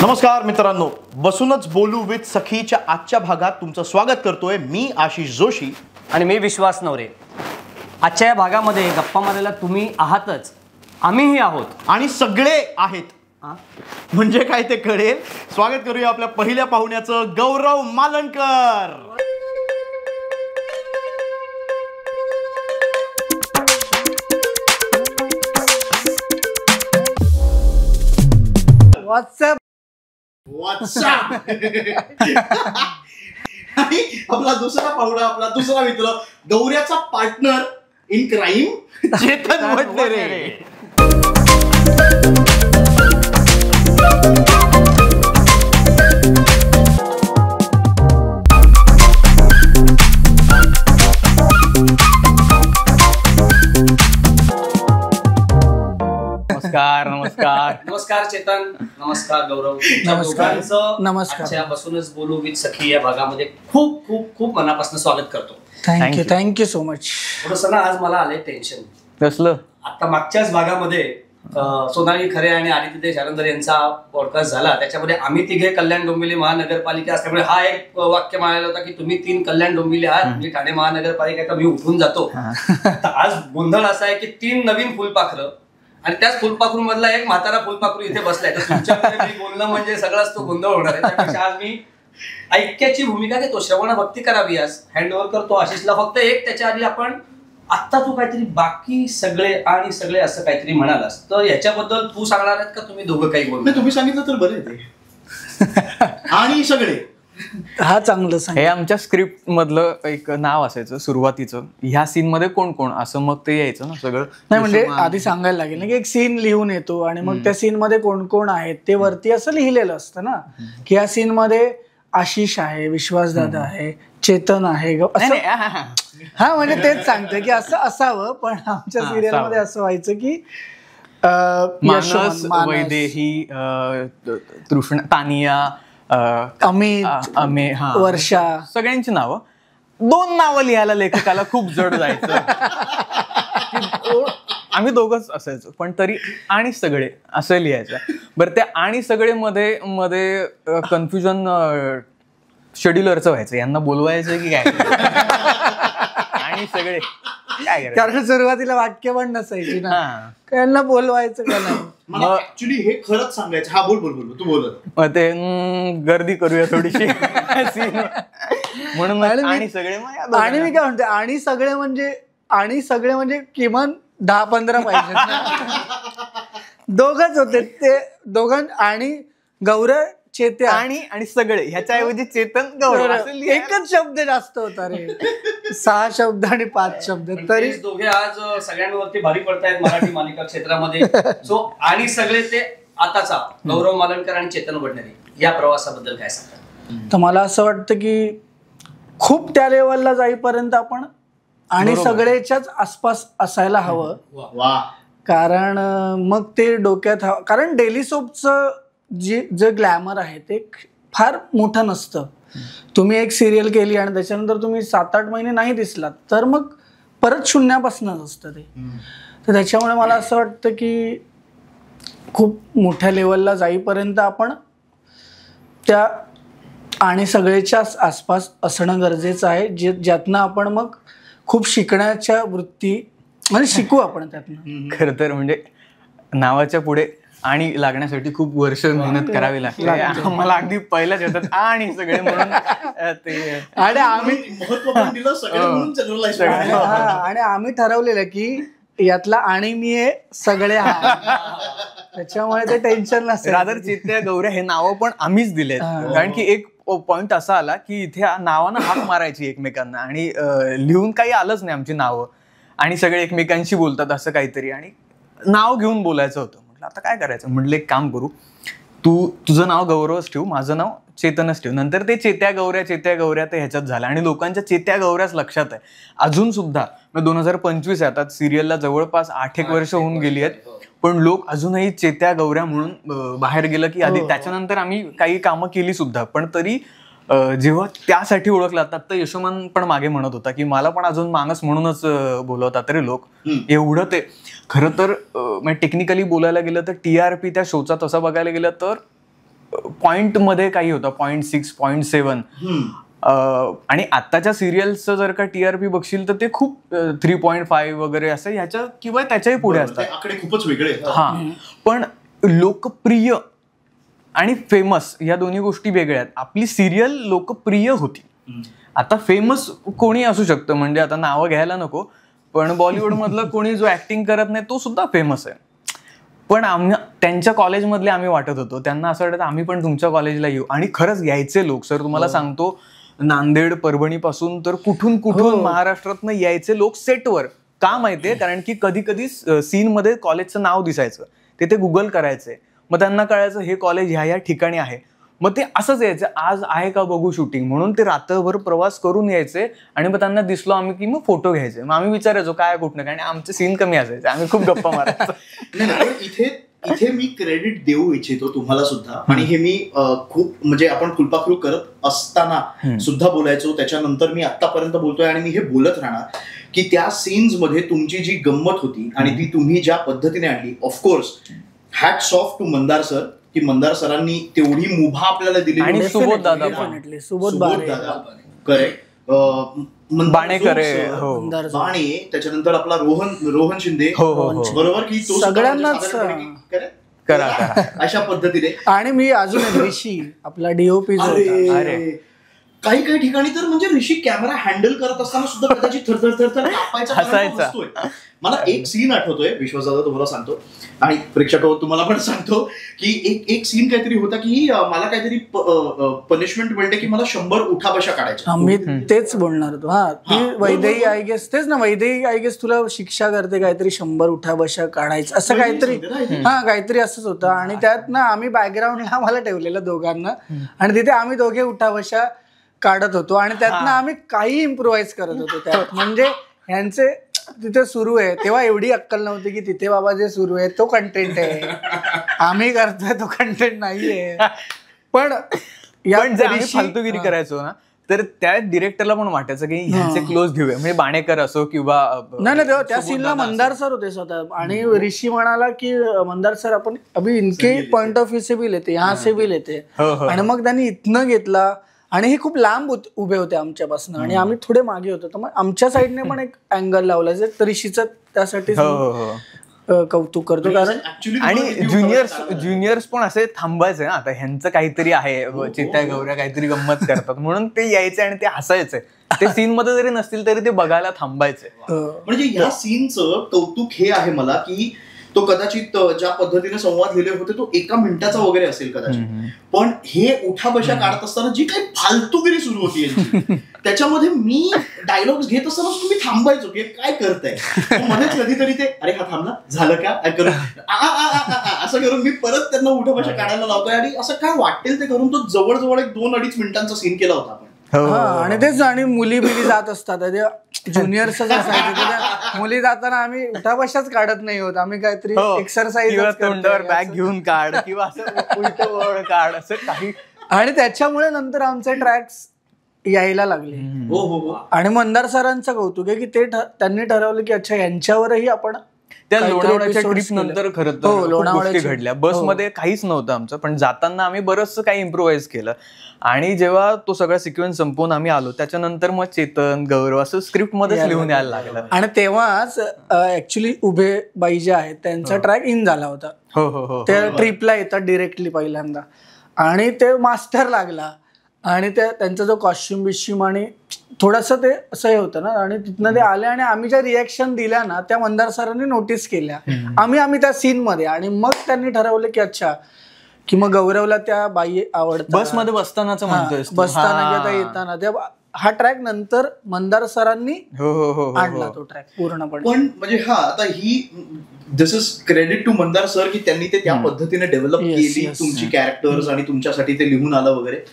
नमस्कार मित्रांनो, बसूनच बोलू विथ सखीच्या आजच्या भागात तुमचं स्वागत करतोय मी आशिष जोशी आणि मी विश्वास नवरे. आजच्या या भागामध्ये गप्पा मारायला तुम्ही आहातच, आम्हीही आहोत आणि सगळे आहेत. म्हणजे काय ते कळेल. स्वागत करूया आपल्या पहिल्या पाहुण्याचं, गौरव मालणकर. व्हॉट्सअप आणि आपला दुसरा पाहुणा, आपला दुसरा मित्र, गौऱ्याचा partner in crime, Chetan Vadnere. नमस्कार नमस्कार नमस्कार चेतन, नमस्कार गौरव. नमस्कार. नमस्कार. बसूनच बोलू विथ सखी या भागामध्ये खूप खूप खूप मनापासून स्वागत करतो. Thank you so much. थोडंसं ना आज मला आलंय टेन्शन. कसलं? आता मागच्याच भागामध्ये सोनाली खरे आणि आदित्य शारंदर यांचा पॉडकास्ट झाला. त्याच्यामध्ये आम्ही तिघे कल्याण डोंबिवली महानगरपालिका असल्यामुळे हा एक वाक्य म्हणाला होता की तुम्ही 3 कल्याण डोंबिवली आहात, मी ठाणे महानगरपालिका, मी उठून जातो. आज गोंधळ असा आहे की 3 नवीन फुलपाखरं आणि त्याच फुलपाखरू मधला एक म्हातारा फुलपाखरू इथे बसलाय. तर तुमच्याकडे मी बोलणं म्हणजे सगळाच तो गोंधळ होणार आहे. त्यापेक्षा आज मी ऐक्याची भूमिका घेतो. श्रवण भक्ती करावी. आज हँडओव्हर करतो आशिषला. फक्त एक त्याच्या आधी आपण आता तू काहीतरी बाकी सगळे आणि सगळे असं काहीतरी म्हणालास, तर याच्याबद्दल तू सांगणार आहेत का तुम्ही दोघं काही बोल? तुम्ही सांगितलं तर बरं आहे. आणि सगळे हा चांगलं सांग. हे आमच्या स्क्रिप्ट मधलं एक नाव असायचं सुरुवातीचं. ह्या सीन मध्ये कोण कोण असं मग ते यायचं ना सगळं. नाही म्हणजे आधी सांगायला लागेल ना की एक सीन लिहून येतो आणि मग त्या सीन मध्ये कोण कोण आहेत ते वरती असं लिहिलेलं असतं ना की या सीन मध्ये आशिष आहे, विश्वास दादा आहे, चेतन आहे. हा म्हणजे तेच सांगतोय की असं असावं. पण आमच्या सिरियल मध्ये असं व्हायचं की मानस, वैदेही, तृष्णा, तानिया, अमित, वर्षा, सगळ्यांची नावं. 2 नावं लिहायला लेखकाला खूप जड जायचं. आम्ही दोघंच असायचो पण तरी आणि सगळे असं लिहायचं. बरं, त्या आणि सगळे मध्ये कन्फ्युजन शेड्युलरचं व्हायचं. यांना बोलवायचं की काय आणि सगळे काय, कारण सुरुवातीला वाक्य पण नसायची ना, यांना बोलवायचं का नाही. ऍक्च्युली हे खरंच सांगायचं. हा बोल बोल बोल तू बोलत. मग ते गर्दी करूया थोडीशी म्हणून आणि सगळे. आणि मी काय म्हणते, आणि सगळे म्हणजे किमान 10-15 पाहिजे. दोघच होते ते दोघं. आणि गौरव, चेत्या आणि सगळे ह्याच्याऐवजी चेतन, गौरव एकच शब्द जास्त होता रे. 6 शब्द आणि 5 शब्द. तरी दोघे आज सगळ्यांवरती भारी पडतायत मराठी मालिका क्षेत्रामध्ये. सो आणि सगळे ते आताचा गौरव मालणकर आणि चेतन वडनेरे या प्रवासाबद्दल काय सांगतात? तर मला असं वाटतं की खूप त्या लेवलला जाईपर्यंत आपण आणि सगळ्याच्याच आसपास असायला हवं. कारण मग ते डोक्यात हवं. कारण डेली सोपचं जे ग्लॅमर आहे ते फार मोठं नसतं. तुम्ही एक सिरियल केली आणि त्याच्यानंतर तुम्ही 7-8 महिने नाही दिसलात तर मग परत शून्यापासूनच असतं ते. तर त्याच्यामुळे मला असं वाटतं की खूप मोठ्या लेवलला जाईपर्यंत आपण त्या आणि सगळ्याच्याच आसपास असणं गरजेचं आहे. ज्यातनं आपण मग खूप शिकण्याच्या वृत्ती म्हणजे शिकू आपण त्यातनं. खरं तर म्हणजे नावाच्या पुढे आणि लागण्यासाठी खूप वर्ष मेहनत करावी लागते. मला अगदी पहिल्याच येतात आणि सगळे म्हणून ते. आणि आम्ही आणि आम्ही ठरवलेलं की यातला आणि मी हे सगळे त्याच्यामुळे ते टेन्शन नसेल. रादर चित्त्या, गौऱ्या हे नावं पण आम्हीच दिलेत. कारण की एक पॉइंट असा आला की इथे नावानं हाक मारायची एकमेकांना आणि लिहून काही आलंच नाही आमची नावं आणि सगळे एकमेकांशी बोलतात असं काहीतरी आणि नाव घेऊन बोलायचं होतं. म्हटलं आता काय करायचं. म्हटलं एक काम करू, तुझं नाव गौरवच ठेवू, माझं नाव चेतनच ठेवू. नंतर ते चेत्या गौऱ्या ते ह्याच्यात झालं आणि लोकांच्या चेत्या गौऱ्याच लक्षात आहे अजून सुद्धा. 2025 आहे, आता सिरियलला जवळपास 8-1 वर्ष होऊन गेली आहेत, पण लोक अजूनही चेत्या गौऱ्या म्हणून बाहेर गेलं की आधी. त्याच्यानंतर आम्ही काही कामं केली सुद्धा, पण तरी जेव्हा त्यासाठी ओळखलं. आता यशोमान पण मागे म्हणत होता की मला पण अजून मानस म्हणूनच बोलवतात रे लोक. एवढं ते खरं तर टेक्निकली बोलायला गेलं तर TRP त्या शोचा तसा बघायला गेलं तर पॉइंट मध्ये काही होतं 0.6 0.7 आणि आत्ताच्या सिरियल्सचं जर का TRP बघशील तर ते खूप 3.5 वगैरे असं ह्याच्या किंवा त्याच्याही पुढे असतात. आकडे खूपच वेगळे. हा, पण लोकप्रिय आणि फेमस या दोन्ही गोष्टी वेगळ्या आहेत. आपली सिरियल लोकप्रिय होती. आता फेमस कोणी असू शकतं, म्हणजे आता नावं घ्यायला नको, पण बॉलिवूड मधलं कोणी जो ऍक्टिंग करत नाही तो सुद्धा फेमस आहे. पण त्यांच्या कॉलेजमधले आम्ही वाटत होतो, त्यांना असं वाटतं आम्ही पण तुमच्या कॉलेजला येऊ. आणि खरंच यायचे लोक. सर तुम्हाला सांगतो, नांदेड परभणी पासून तर कुठून महाराष्ट्रातनं यायचे लोक सेटवर. का माहितीये? कारण की कधी कधी सीन मध्ये कॉलेजचं नाव दिसायचं, ते गुगल करायचे, मग त्यांना कळायचं हे कॉलेज ह्या ठिकाणी आहे. मग ते असंच यायचं, आज आहे का बघू शूटिंग म्हणून. ते रात्रभर प्रवास करून यायचे आणि मग त्यांना दिसलो आम्ही की मग फोटो घ्यायचे. मग आम्ही विचारायचो काय कुठनं, कारण आमचे सीन कमी असायचे, आम्ही खूप गप्पा मारायचो. नाही, इथे मी क्रेडिट देऊ इच्छितो तुम्हाला सुद्धा. आणि हे मी खूप म्हणजे आपण फुलपाखरू करत असताना सुद्धा बोलायचो, त्याच्यानंतर मी आतापर्यंत बोलतोय आणि मी हे बोलत राहणार की त्या सीन्स मध्ये तुमची जी गंमत होती आणि ती तुम्ही ज्या पद्धतीने आणली, of course hats off to Mandar sir, की मंदार सरांनी तेवढी मुभा आपल्याला दिली. आणि सुबोध दादा, करेक्ट, बाणेकर, बाणे, त्याच्यानंतर आपला रोहन शिंदे, बरोबर, की तो सगळ्यांनाच करा अशा पद्धतीने. आणि मी अजून ऋषी आपला DOP काही ठिकाणी तर म्हणजे ऋषी कॅमेरा हँडल करत असताना सुद्धा कदाचित थरथर कापायचा. मला एक सीन आठवतोय, विश्वासदादा तुम्हाला सांगतो आणि प्रेक्षक तुम्हाला पण सांगतो, की एक सीन काहीतरी होता की मला काहीतरी पनिशमेंट मिळते की मला 100 उठाबशा काढायच्या. मी तेच बोलणार होतो. ती वैदेही आय गेस, तेच ना, वैदेही आय गेस तुला शिक्षा करते काहीतरी 100 उठाबशा काढायचं असं काहीतरी. काहीतरी असंच होतं. आणि त्यात ना आम्ही बॅकग्राऊंडला आम्हाला ठेवलेलं दोघांना, आणि तिथे आम्ही दोघे उठाबशा काढत होतो आणि त्यातनं आम्ही काही इम्प्रोव्हाइज करत होतो त्यात. म्हणजे ह्यांचे तिथे सुरू आहे तेव्हा एवढी अक्कल नव्हती की तिथे बाबा जे सुरू आहे तो कंटेंट आहे, आम्ही करतोय तो कंटेंट नाहीये. पण जर आम्ही फालतूगिरी करायचो ना, तर त्या डिरेक्टरला पण वाटायचं की ह्यांचे क्लोज घेऊया, म्हणजे बाणेकर असो किंवा नाही तेव्हा त्या सीनला मंदार सर होते स्वतः. आणि ऋषी म्हणाला की मंदार सर आपण अभि इनके पॉइंट ऑफ व्ह्यू से भी लेते, यहाँ से भी लेते. आणि मग त्यांनी इथनं घेतला आणि हे खूप लांब उभे होते आमच्यापासून आणि आम्ही थोडे मागे होतो, तर मग आमच्या साईडने पण एक अँगल लावला. ऋषीचं त्यासाठी कौतुक करतो. कारण आणि ज्युनियर्स पण असे थांबायचे ना, आता ह्यांचं काहीतरी आहे, चित्त्या गौऱ्या काहीतरी गंमत करतात म्हणून ते यायचे आणि ते हसायचे. ते सीन मध्ये जरी नसतील तरी ते बघायला थांबायचे. म्हणजे या सीनचं कौतुक हे आहे मला की तो कदाचित ज्या पद्धतीने संवाद लिहिले होते तो 1 मिनिटाचा वगैरे असेल कदाचित, पण हे उठाबशा काढत असताना जी काही फालतूगिरी सुरू होती यांची, त्याच्यामध्ये मी डायलॉग्स घेत असताना तुम्ही थांबायचो की काय करताय. मध्येच कधीतरी ते अरे हा थांबला झालं का असं करून मी परत त्यांना उठाबशा काढायला लावतोय. आणि असं काय वाटेल ते करून तो जवळजवळ 2-2.5 मिनिटांचा सीन केला होता आपण. आणि तेच. आणि मुली जात असतात ज्युनियर्स असायचे, मुली जाताना आम्ही उठाबशाच काढत नाही होत, आम्ही काहीतरी एक्सरसाइज तोंडावर बॅग घेऊन काढ किंवा असं उलटं वळ काढ असं काही. आणि त्याच्यामुळे नंतर आमचे ट्रॅक्स यायला लागले. आणि मंदार सरांचं कौतुक आहे की त्यांनी ठरवलं की अच्छा यांच्यावरही आपण. त्या लोणावळ्याच्या ट्रिप नंतर खरं तर गोष्टी घडल्या. बसमध्ये काहीच नव्हतं आमचं, पण जाताना आम्ही बरंचसं काही इम्प्रोव्हाइज केलं. आणि जेव्हा तो सगळा सिक्वेन्स संपवून आम्ही आलो त्याच्यानंतर मग चेतन, गौरव असं स्क्रिप्ट मध्येच लिहून यायला लागलं. आणि तेव्हाच ऍक्च्युली उभे बाई जे आहेत त्यांचा ट्रॅक इन झाला होता. त्या ट्रिपला येतात डिरेक्टली पहिल्यांदा आणि ते मास्टर लागला. आणि त्यांचा जो कॉस्ट्युम बिश्यूम आणि थोडंसं ते असं हे होतं ना. आणि तिथनं ते आले आणि आम्ही ज्या रिॲक्शन दिल्या ना त्या मंदार सरांनी नोटीस केल्या आम्ही त्या सीन मध्ये. आणि मग त्यांनी ठरवलं की अच्छा की मग गौरवला त्या बाई आवडतात. बसमध्ये बसतानाच म्हणतोय, बसताना किंवा येताना त्या हा ट्रॅक नंतर मंदार सरांनी आणला तो ट्रॅक पूर्णपणे. पण म्हणजे आता ही this is credit to Mandar sir की त्यांनी ते त्या पद्धतीने डेव्हलप केली तुमची कॅरेक्टर्स आणि तुमच्यासाठी ते लिहून आलं वगैरे.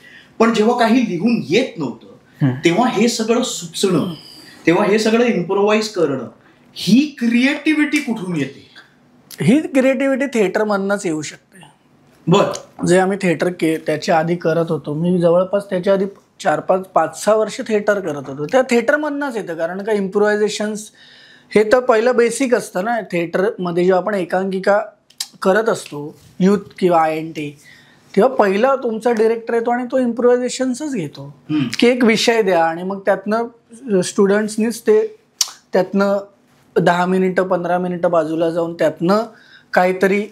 पण जेव्हा काही लिहून येत नव्हतं तेव्हा हे सगळं सुचणं, तेव्हा हे सगळं इम्प्रोव्हाइज करणं, ही क्रिएटिव्हिटी कुठून येते? ही क्रिएटिव्हिटी थिएटर मधनच येऊ शकते. जे आम्ही थिएटर त्याच्या आधी करत होतो, मी जवळपास त्याच्या आधी 4-5-6 वर्ष थिएटर करत होतो. त्या थिएटर मधनच येतं. कारण का इम्प्रोव्हायझेशन्स हे तर पहिलं बेसिक असतं ना थिएटर मध्ये. जेव्हा आपण एकांकिका करत असतो युथ किंवा INT तेव्हा पहिला तुमचा डिरेक्टर येतो आणि तो इम्प्रोव्हायझेशनच घेतो की एक विषय द्या आणि मग त्यातनं स्टुडंट्सनीच ते त्यातनं 10 मिनिटं 15 मिनिटं बाजूला जाऊन त्यातनं काहीतरी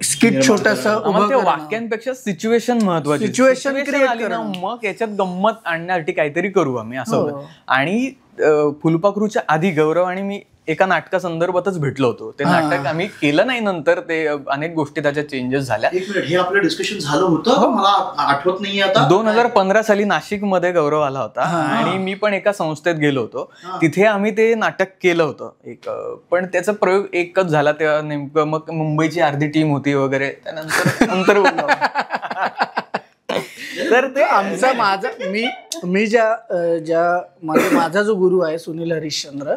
स्किट छोटस वाक्यांपेक्षा सिच्युएशन महत्वाची. सिच्युएशन क्रिएट आली ना मग याच्यात गंमत आणण्यासाठी काहीतरी करू आम्ही असं होतं. हो. आणि फुलपाखरूच्या आधी गौरव आणि मी एका नाटकासंदर्भातच भेटलो होतो. ते नाटक आम्ही केलं नाही, नंतर ते अनेक गोष्टी त्याच्यात चेंजेस झाल्या. एक मिनिट, हे आपलं डिस्कशन झालं होतं, मला आठवत नाहीये आता. 2015 साली नाशिकमध्ये गौरव आला होता आणि मी पण एका संस्थेत गेलो होतो. तिथे आम्ही ते नाटक केलं होतं एक, पण त्याचा प्रयोग एकच झाला तेव्हा. नेमकं मग मुंबईची अर्धी टीम होती वगैरे, त्यानंतर तर ते आमचा माझा मी ज्या माझा जो गुरु आहे सुनील हरिश्चंद्र,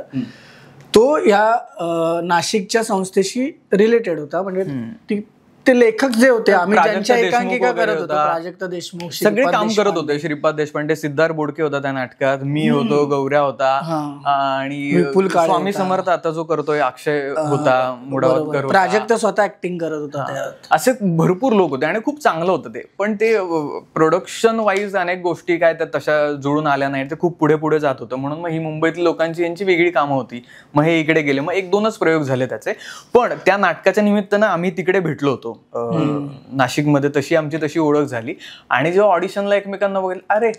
तो या नाशिकच्या संस्थेशी रिलेटेड होता. म्हणजे ते लेखक जे होते, आम्ही ज्यांच्या एकांकिका करत होतो, प्राजक्त देशमुख सगळे काम करत होते. श्रीपाद देशपांडे, सिद्धार्थ बोडके होता त्या नाटकात, मी होतो, गौऱ्या होता आणि स्वामी समर्थ आता जो करतोय अक्षय होता, मुडावतकर, प्राजक्त स्वतः ऍक्टिंग करत होता. असे भरपूर लोक होते आणि खूप चांगलं होतं ते. पण ते प्रोडक्शन वाईज अनेक गोष्टी काय त्या तशा जुळून आल्या नाही, ते खूप पुढे पुढे जात होतं. म्हणून मग ही मुंबईतली लोकांची यांची वेगळी कामं होती. मग हे इकडे गेले, मग 1-2च प्रयोग झाले त्याचे. पण त्या नाटकाच्या निमित्तानं आम्ही तिकडे भेटलो होतो नाशिकमध्ये. तशी ओळख झाली आणि जेव्हा ऑडिशनला एकमेकांना बघितलं, अरे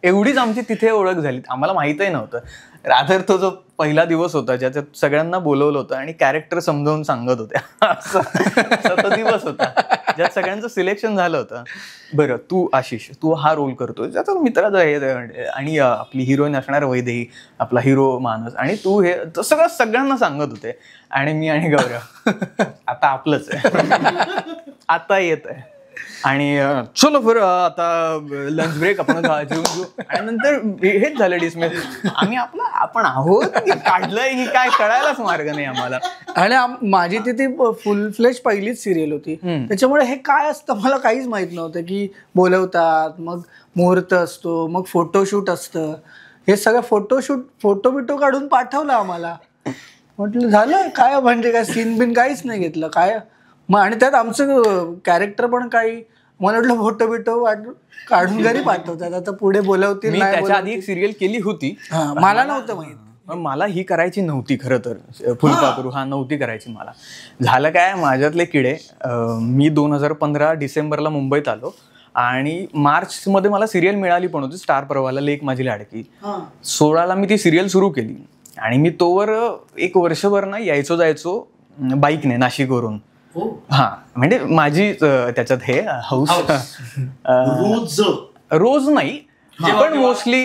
एवढीच आमची तिथे ओळख झाली. आम्हाला माहितही नव्हतं. रादर तो जो पहिला दिवस होता ज्याच्यात सगळ्यांना बोलवलं होतं आणि कॅरेक्टर समजावून सांगत होत्या, असा तो दिवस होता ज्यात सगळ्यांचं सिलेक्शन झालं होतं. बरं, तू आशिष, तू हा रोल करतोय, ज्याचा मित्राचा आहे, आणि आपली हिरोईन असणार वैदेही, आपला हिरो मानस, आणि तू हे सगळ्यांना सांगत होते. आणि मी आणि गौरव आता आपलंच आहे, आता येत आहे आणि चलो फिर आता लंच ब्रेक आपण जेवून घेऊ. आणि नंतर हेच झालं डिसमिस. आम्ही आपण आहोत की काढलंय की काय कळायलाच मार्ग नाही आम्हाला. आणि माझी तिथे फुल फ्लेश पहिलीच सिरियल होती, त्याच्यामुळे हे काय असतं मला काहीच माहित नव्हतं. की बोलवतात, मग मुहूर्त असतो, मग फोटोशूट असतं, हे सगळं फोटो बिटो काढून पाठवलं आम्हाला. म्हटलं झालं काय, म्हणजे काय सीन बिन काहीच नाही घेतलं काय. मग आणि त्यात आमचं कॅरेक्टर पण काही, मला वाटलं फोटो बिटो काढून घरी पाठवतात, आता पुढे बोलवतील. मी त्याच्या आधी एक सिरियल केली होती, मला नव्हतं माहित. मला ही करायची नव्हती खरं तर. फुलपाखरू नव्हती करायची मला. झालं काय, माझ्यातले किडे. मी 2015 डिसेंबरला मुंबईत आलो आणि मार्च मध्ये मला सिरियल मिळाली पण होती, स्टार प्रवाहाला, लेक माझी लाडकी. 16ला मी ती सिरियल सुरू केली आणि मी तोवर 1 वर्षभर ना यायचो जायचो बाईकने नाशिकवरून. म्हणजे माझी त्याच्यात हे हाऊस. रोज नाही पण मोस्टली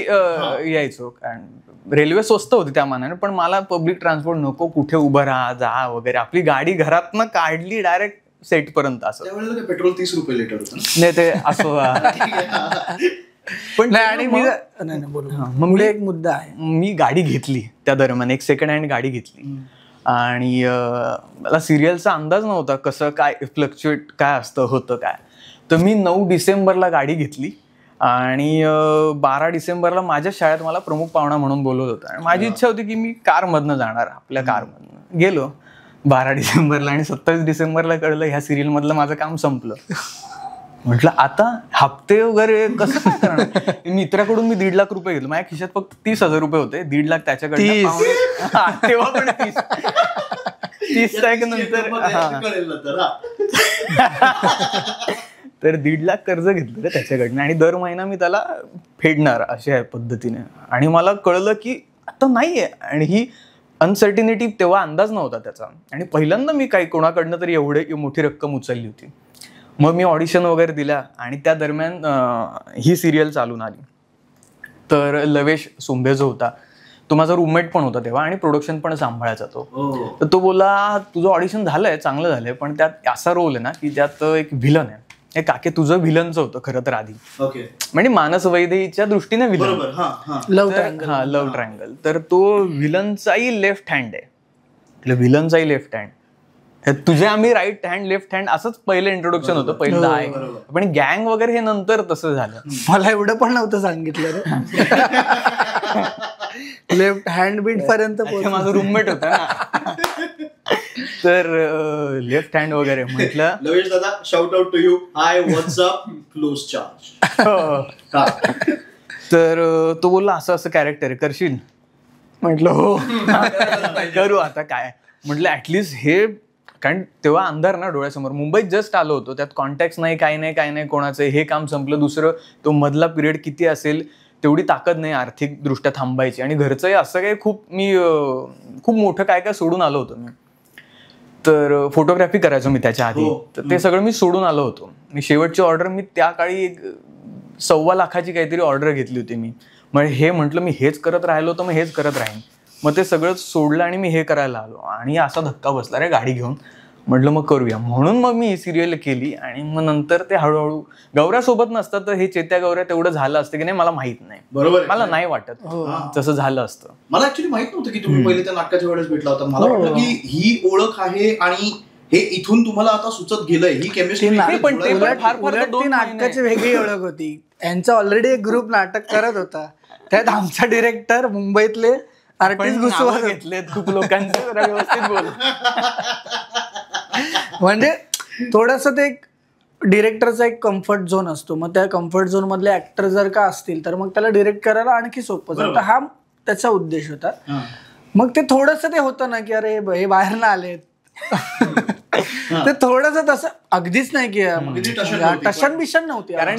यायचो, कारण रेल्वे स्वस्त होती त्या मानाने. पण मला पब्लिक ट्रान्सपोर्ट नको, कुठे उभं राहा जा वगैरे. आपली गाडी घरातनं काढली डायरेक्ट सेट पर्यंत. असं पेट्रोल 30 रुपये लिटर होतं नाही ते असं. पण आणि मग एक मुद्दा आहे, मी गाडी घेतली त्या दरम्यान, एक सेकंड हँड गाडी घेतली आणि मला सिरियलचा अंदाज नव्हता कसं काय फ्लक्च्युएट काय असतं होतं काय. तर मी 9 डिसेंबरला गाडी घेतली आणि 12 डिसेंबरला माझ्या शाळेत मला प्रमुख पाहुणा म्हणून बोलवलं होतं. आणि माझी इच्छा होती की मी कारमधनं जाणार, आपल्या कारमधनं गेलो 12 डिसेंबरला. आणि 27 डिसेंबरला कळलं ह्या सिरियलमधलं माझं काम संपलं. म्हटलं आता हप्ते वगैरे कसं काय करणार. मित्राकडून मी 1.5 लाख रुपये घेतलो, माझ्या खिशात फक्त 30,000 रुपये होते. 1.5 लाख त्याच्याकडे, तेव्हा पण 30 नंतर तर 1.5 लाख कर्ज घेतलं त्याच्याकडनं आणि दर महिना मी त्याला फेडणार अशा पद्धतीने. आणि मला कळलं की आता नाहीये. आणि ही अनसर्टिनिटी, तेव्हा अंदाज नव्हता त्याचा. आणि पहिल्यांदा मी काही कोणाकडनं तरी एवढी मोठी रक्कम उचलली होती. मग मी ऑडिशन वगैरे दिल्या आणि त्या दरम्यान ही सिरियल चालून आली. तर लवेश सोंबे जो होता तो माझा रूममेट पण होता तेव्हा आणि प्रोडक्शन पण सांभाळायचा तो. तर तो बोलला, तुझं ऑडिशन झालंय, चांगलं झालंय, पण त्यात असा रोल आहे ना की त्यात एक व्हिलन आहे. हे काके तुझं व्हिलनचं होतं खरं तर आधी, म्हणजे मानस वैदेहीच्या दृष्टीने व्हिलन, लव्ह ट्रायंगल. तर तो व्हिलनचाही लेफ्ट हँड आहे, व्हिलनचाही लेफ्ट हँड. तुझे आम्ही राईट हँड लेफ्ट हँड असंच पहिलं इंट्रोडक्शन होतं, पहिलं आहे. पण गँग वगैरे हे नंतर तसं झालं. मला एवढं पण नव्हतं सांगितलं लेफ्ट हँड बीट पर्यंत. माझं रूममेट होता ना. तर लेफ्ट हँड वगैरे म्हटलं. लवेश दादा, shout out to you. Hi, what's up, close charge. तर तो बोलला असं असं कॅरेक्टर आहे, करशील? म्हटलं हो. करू आता काय. म्हटलं ऍटलिस्ट हे, कारण तेव्हा अंधार ना डोळ्यासमोर, मुंबईत जस्ट आलो होतो, त्यात कॉन्टॅक्ट नाही, काय नाही कोणाचं, हे काम संपलं. दुसरं तो मधला पिरियड किती असेल तेवढी ताकद नाही आर्थिक दृष्ट्या थांबायची. आणि घरचंही असं काही खूप मोठं काय सोडून आलो होतो मी. तर फोटोग्राफी करायचो मी त्याच्या आधी, तर ते सगळं मी सोडून आलो होतो. मी शेवटची ऑर्डर मी त्या काळी 1.25 लाखाची काहीतरी ऑर्डर घेतली होती मी. मग हे म्हटलं मी हेच करत राहिलो तर मग हेच करत राहीन. मग ते सगळं सोडलं आणि मी हे करायला आलो. आणि असा धक्का बसला रे गाडी घेऊन. म्हटलं मग करूया. म्हणून मग मी ही सिरियल केली. आणि मग नंतर ते हळूहळू गौऱ्यासोबत नसतं तर हे चेत्या गौऱ्या तेवढं झालं असतं की नाही मला माहित नाही. बरोबर, मला नाही वाटत तसं झालं असतं. मला ऍक्च्युली माहित नव्हतं की तुम्ही पहिले त्या नाटकाच्या वेळेस भेटला होता. मला वाटलं की ही ओळख आहे आणि हे इथून तुम्हाला आता सुचत गेलंय, ही केमिस्ट्री. पण ती नाटकाची वेगळी ओळख होती. यांचा ऑलरेडी एक ग्रुप नाटक करत होता, त्यात आमचा डिरेक्टर मुंबईतले आर्टिस्ट घुसवा घेतलेत खूप लोकांचे. व्यवस्थित बोल. म्हणजे थोडस ते डिरेक्टरचा एक कम्फर्ट झोन असतो. मग त्या कम्फर्ट झोन मधले ऍक्टर जर का असतील तर मग त्याला डिरेक्ट करायला आणखी सोपं जातं. हा त्याचा उद्देश होता. मग ते थोडस ते होतं ना की अरे हे बाहेर ना आलेत, ते थोडस तसं अगदीच नाही की टशन बिशन नव्हती. कारण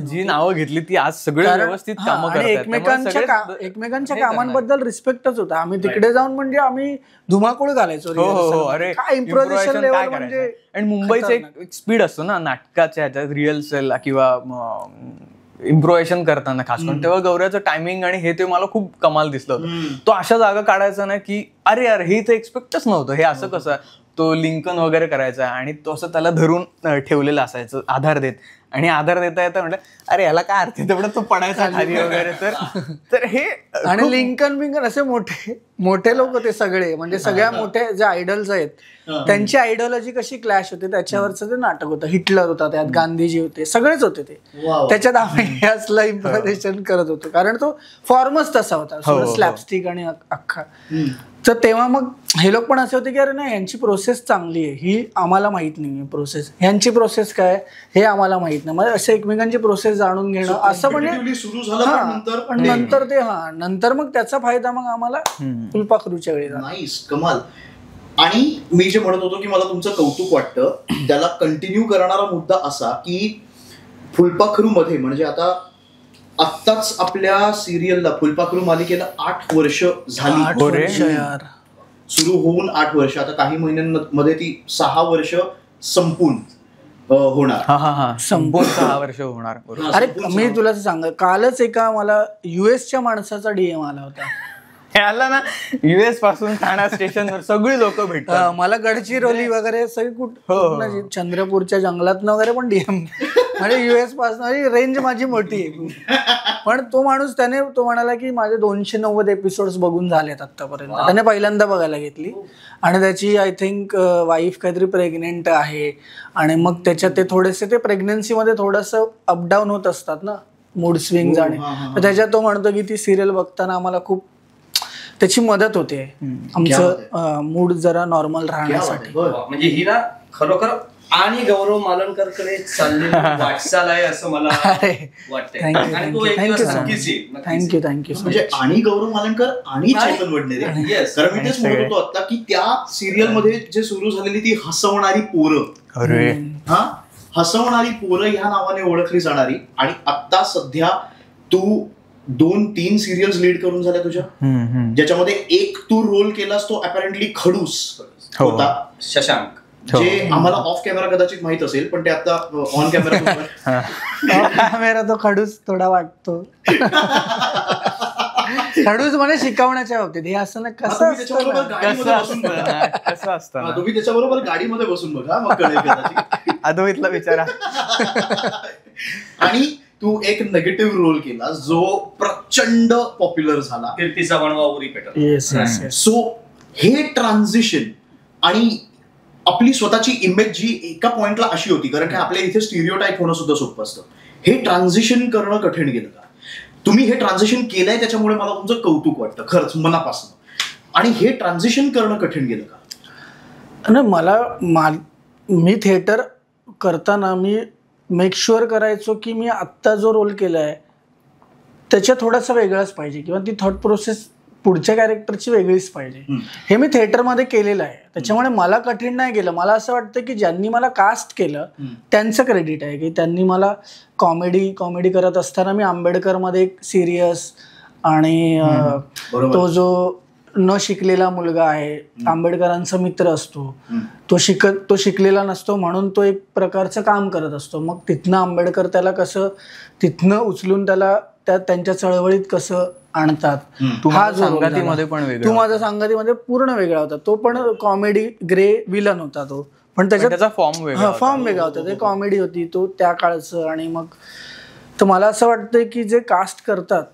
जी नावं घेतली ती आज सगळे व्यवस्थित कामं करतात. एकमेकांच्या कामांबद्दल रिस्पेक्टच होता. आम्ही तिकडे जाऊन म्हणजे आम्ही धुमाकूळ घालायचो. अरे काय इम्प्रोव्हायझेशन लेवल म्हणजे. आणि मुंबईचा एक स्पीड असतो ना नाटकाच्या ह्याच्यात, रिहर्सलला किंवा इम्प्रोव्हायझेशन करताना खास करून, तेव्हा गौऱ्याचं टायमिंग आणि हे ते मला खूप कमाल दिसलं होतं. तो अशा जागा काढायचा ना की अरे यार हे तर एक्सपेक्टच नव्हतं, हे असं कसं. तो लिंकन वगैरे करायचा आणि तो असं त्याला धरून ठेवलेलं असायचं आधार देत. आणि आधार देता येतं म्हटलं अरे याला काय अर्थ आहे, तेवढं तो पडायचा खाली वगैरे. तर हे आणि लिंकन बिंकन असे मोठे लोक होते सगळे, म्हणजे सगळ्या मोठे जे आयडल्स आहेत त्यांची आयडिओलॉजी कशी क्लॅश होते त्याच्यावरचं ते नाटक होतं. हिटलर होता त्यात, गांधीजी होते, सगळेच होते ते. त्याच्यात आम्ही असलं इम्प्रोव्हायझेशन करत होतो कारण तो फॉर्मच तसा होता, स्लॅपस्टिक आणि अख्खा. तर तेव्हा मग हे लोक पण असे होते की अरे नाही यांची प्रोसेस चांगली आहे, ही आम्हाला माहित नाहीये प्रोसेस, ह्यांची प्रोसेस काय हे आम्हाला माहित नाही. म्हणजे असे एकमेकांची प्रोसेस जाणून घेणं असं म्हणजे सुरू झालं. पण नंतर ते नंतर मग त्याचा फायदा मग आम्हाला फुलपाखरूच्या वेळी. नाईस, कमाल. आणि मी जे म्हणत होतो की मला तुमचं कौतुक वाटतं, त्याला कंटिन्यू करणारा मुद्दा असा की फुलपाखरू मध्ये म्हणजे आत्ताच आपल्या सिरियलला, फुलपाखरू मालिकेला 8 वर्ष झाली. सुरू होऊन 8 वर्ष, आता काही महिन्यांमध्ये ती 6 वर्ष संपून होणार. संपून 6 वर्ष होणार. अरे मी तुला सांग, कालच एका मला US माणसाचा DM आला होता. आला ना US पासून ठाणा स्टेशनवर सगळी लोक भेटतात मला. गडचिरोली वगैरे सगळी कुठे, चंद्रपूरच्या जंगलात वगैरे पण DM. म्हणजे US पासून रेंज माझी मोठी आहे. पण तो माणूस तो म्हणाला की माझे 290 एपिसोड्स बघून झालेत आतापर्यंत. त्याने पहिल्यांदा बघायला घेतली आणि त्याची आय थिंक वाईफ काहीतरी प्रेग्नेंट आहे. आणि मग त्याच्यात ते थोडेसे ते प्रेग्नन्सीमध्ये थोडंसं अपडाऊन होत असतात ना, मूड स्विंग. आणि त्याच्यात तो म्हणतो की ती सिरियल बघताना आम्हाला खूप त्याची मदत होते, आमचं मूड जरा नॉर्मल राहण्यासाठी. म्हणजे ही ना खरोखर आणि गौरव मालनकरकडे चाललेली वाटचाल आहे असं मला वाटतंय. थँक्यू. म्हणजे आणि गौरव मालनकर आणि चेतन वडनेरे. कारण मी तेच म्हणत होतो आता की त्या सिरियल मध्ये जे सुरू झालेली ती हसवणारी पोरं, हसवणारी पोरं ह्या नावाने ओळखली जाणारी, आणि आता सध्या तू 2-3 सिरियल्स लीड करून झाल्या तुझ्या, ज्याच्यामध्ये एक तू रोल केलास तो अपॅरेंटली खडूस होता, शशांक, जे आम्हाला ऑफ कॅमेरा कदाचित माहित असेल पण ते आता ऑन कॅमेरा तो खडूस थोडा वाटतो. खडूस म्हणजे शिकवण्याच्या बाबतीत हे असं ना, कसं असतं. तुम्ही त्याच्याबरोबर गाडीमध्ये बसून बघा, मग कळेल. अद्वैतला विचारा. आणि तू एक नेगेटिव्ह रोल केला जो प्रचंड पॉप्युलर झाला, कीर्तीचा बनवा उरी पेटल. सो हे ट्रान्झिशन आणि आपली स्वतःची इमेज जी एका पॉइंटला अशी होती, कारण की आपल्या इथे स्टिरियोटाईप होणं सुद्धा सोपं असतं, हे ट्रान्झिशन करणं कठीण गेलं का? तुम्ही हे ट्रान्झिशन केलंय त्याच्यामुळे मला तुमचं कौतुक वाटतं खरंच मनापासून. आणि हे ट्रान्झिशन करणं कठीण गेलं का? नाही, मी थिएटर करताना मी मेक शुअर करायचो की मी आत्ता जो रोल केला आहे त्याच्या थोडासा वेगळाच पाहिजे किंवा ती थॉट प्रोसेस पुढच्या कॅरेक्टरची वेगळीच पाहिजे. हे मी थिएटरमध्ये केलेलं आहे, त्याच्यामुळे मला कठीण नाही गेलं. मला असं वाटतं की ज्यांनी मला कास्ट केलं त्यांचं क्रेडिट आहे की त्यांनी मला कॉमेडी करत असताना मी आंबेडकरमध्ये एक सिरियस आणि तो जो न शिकलेला मुलगा आहे, आंबेडकरांचा मित्र असतो, तो शिकलेला नसतो म्हणून तो एक प्रकारचं काम करत असतो. मग तिथनं आंबेडकर त्याला कसं तिथनं उचलून त्याला त्यांच्या चळवळीत कसं आणतात. हा जो संगतीमध्ये पण वेगळा, तू माझ्या संगतीमध्ये पूर्ण वेगळा होता. तो पण कॉमेडी ग्रे विलन होता तो, पण त्याचा फॉर्म वेगळा होता. ते कॉमेडी होती तो त्या काळचं. आणि मग तर मला असं वाटतंय की जे कास्ट करतात,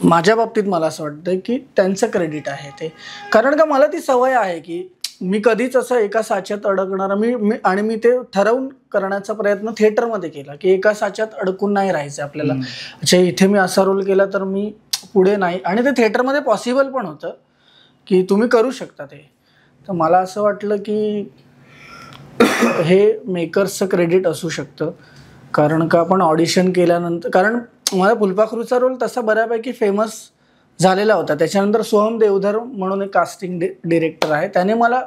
माझ्या बाबतीत मला असं वाटतं की त्यांचं क्रेडिट आहे ते. कारण का मला ती सवय आहे की मी कधीच असं एका साच्यात अडकणार मी ते ठरवून करण्याचा प्रयत्न थिएटरमध्ये केला की एका साच्यात अडकून नाही राहायचं आपल्याला. अच्छा, इथे मी असा रोल केला तर मी पुढे नाही. आणि ते थिएटरमध्ये पॉसिबल पण होतं की तुम्ही करू शकता ते. तर मला असं वाटलं की हे मेकर्सचं क्रेडिट असू शकतं. कारण का आपण ऑडिशन केल्यानंतर, कारण मला फुलपाखरूचा रोल तसा बऱ्यापैकी फेमस झालेला होता. त्याच्यानंतर सोहम देवधर म्हणून एक कास्टिंग डिरेक्टर आहे, त्याने मला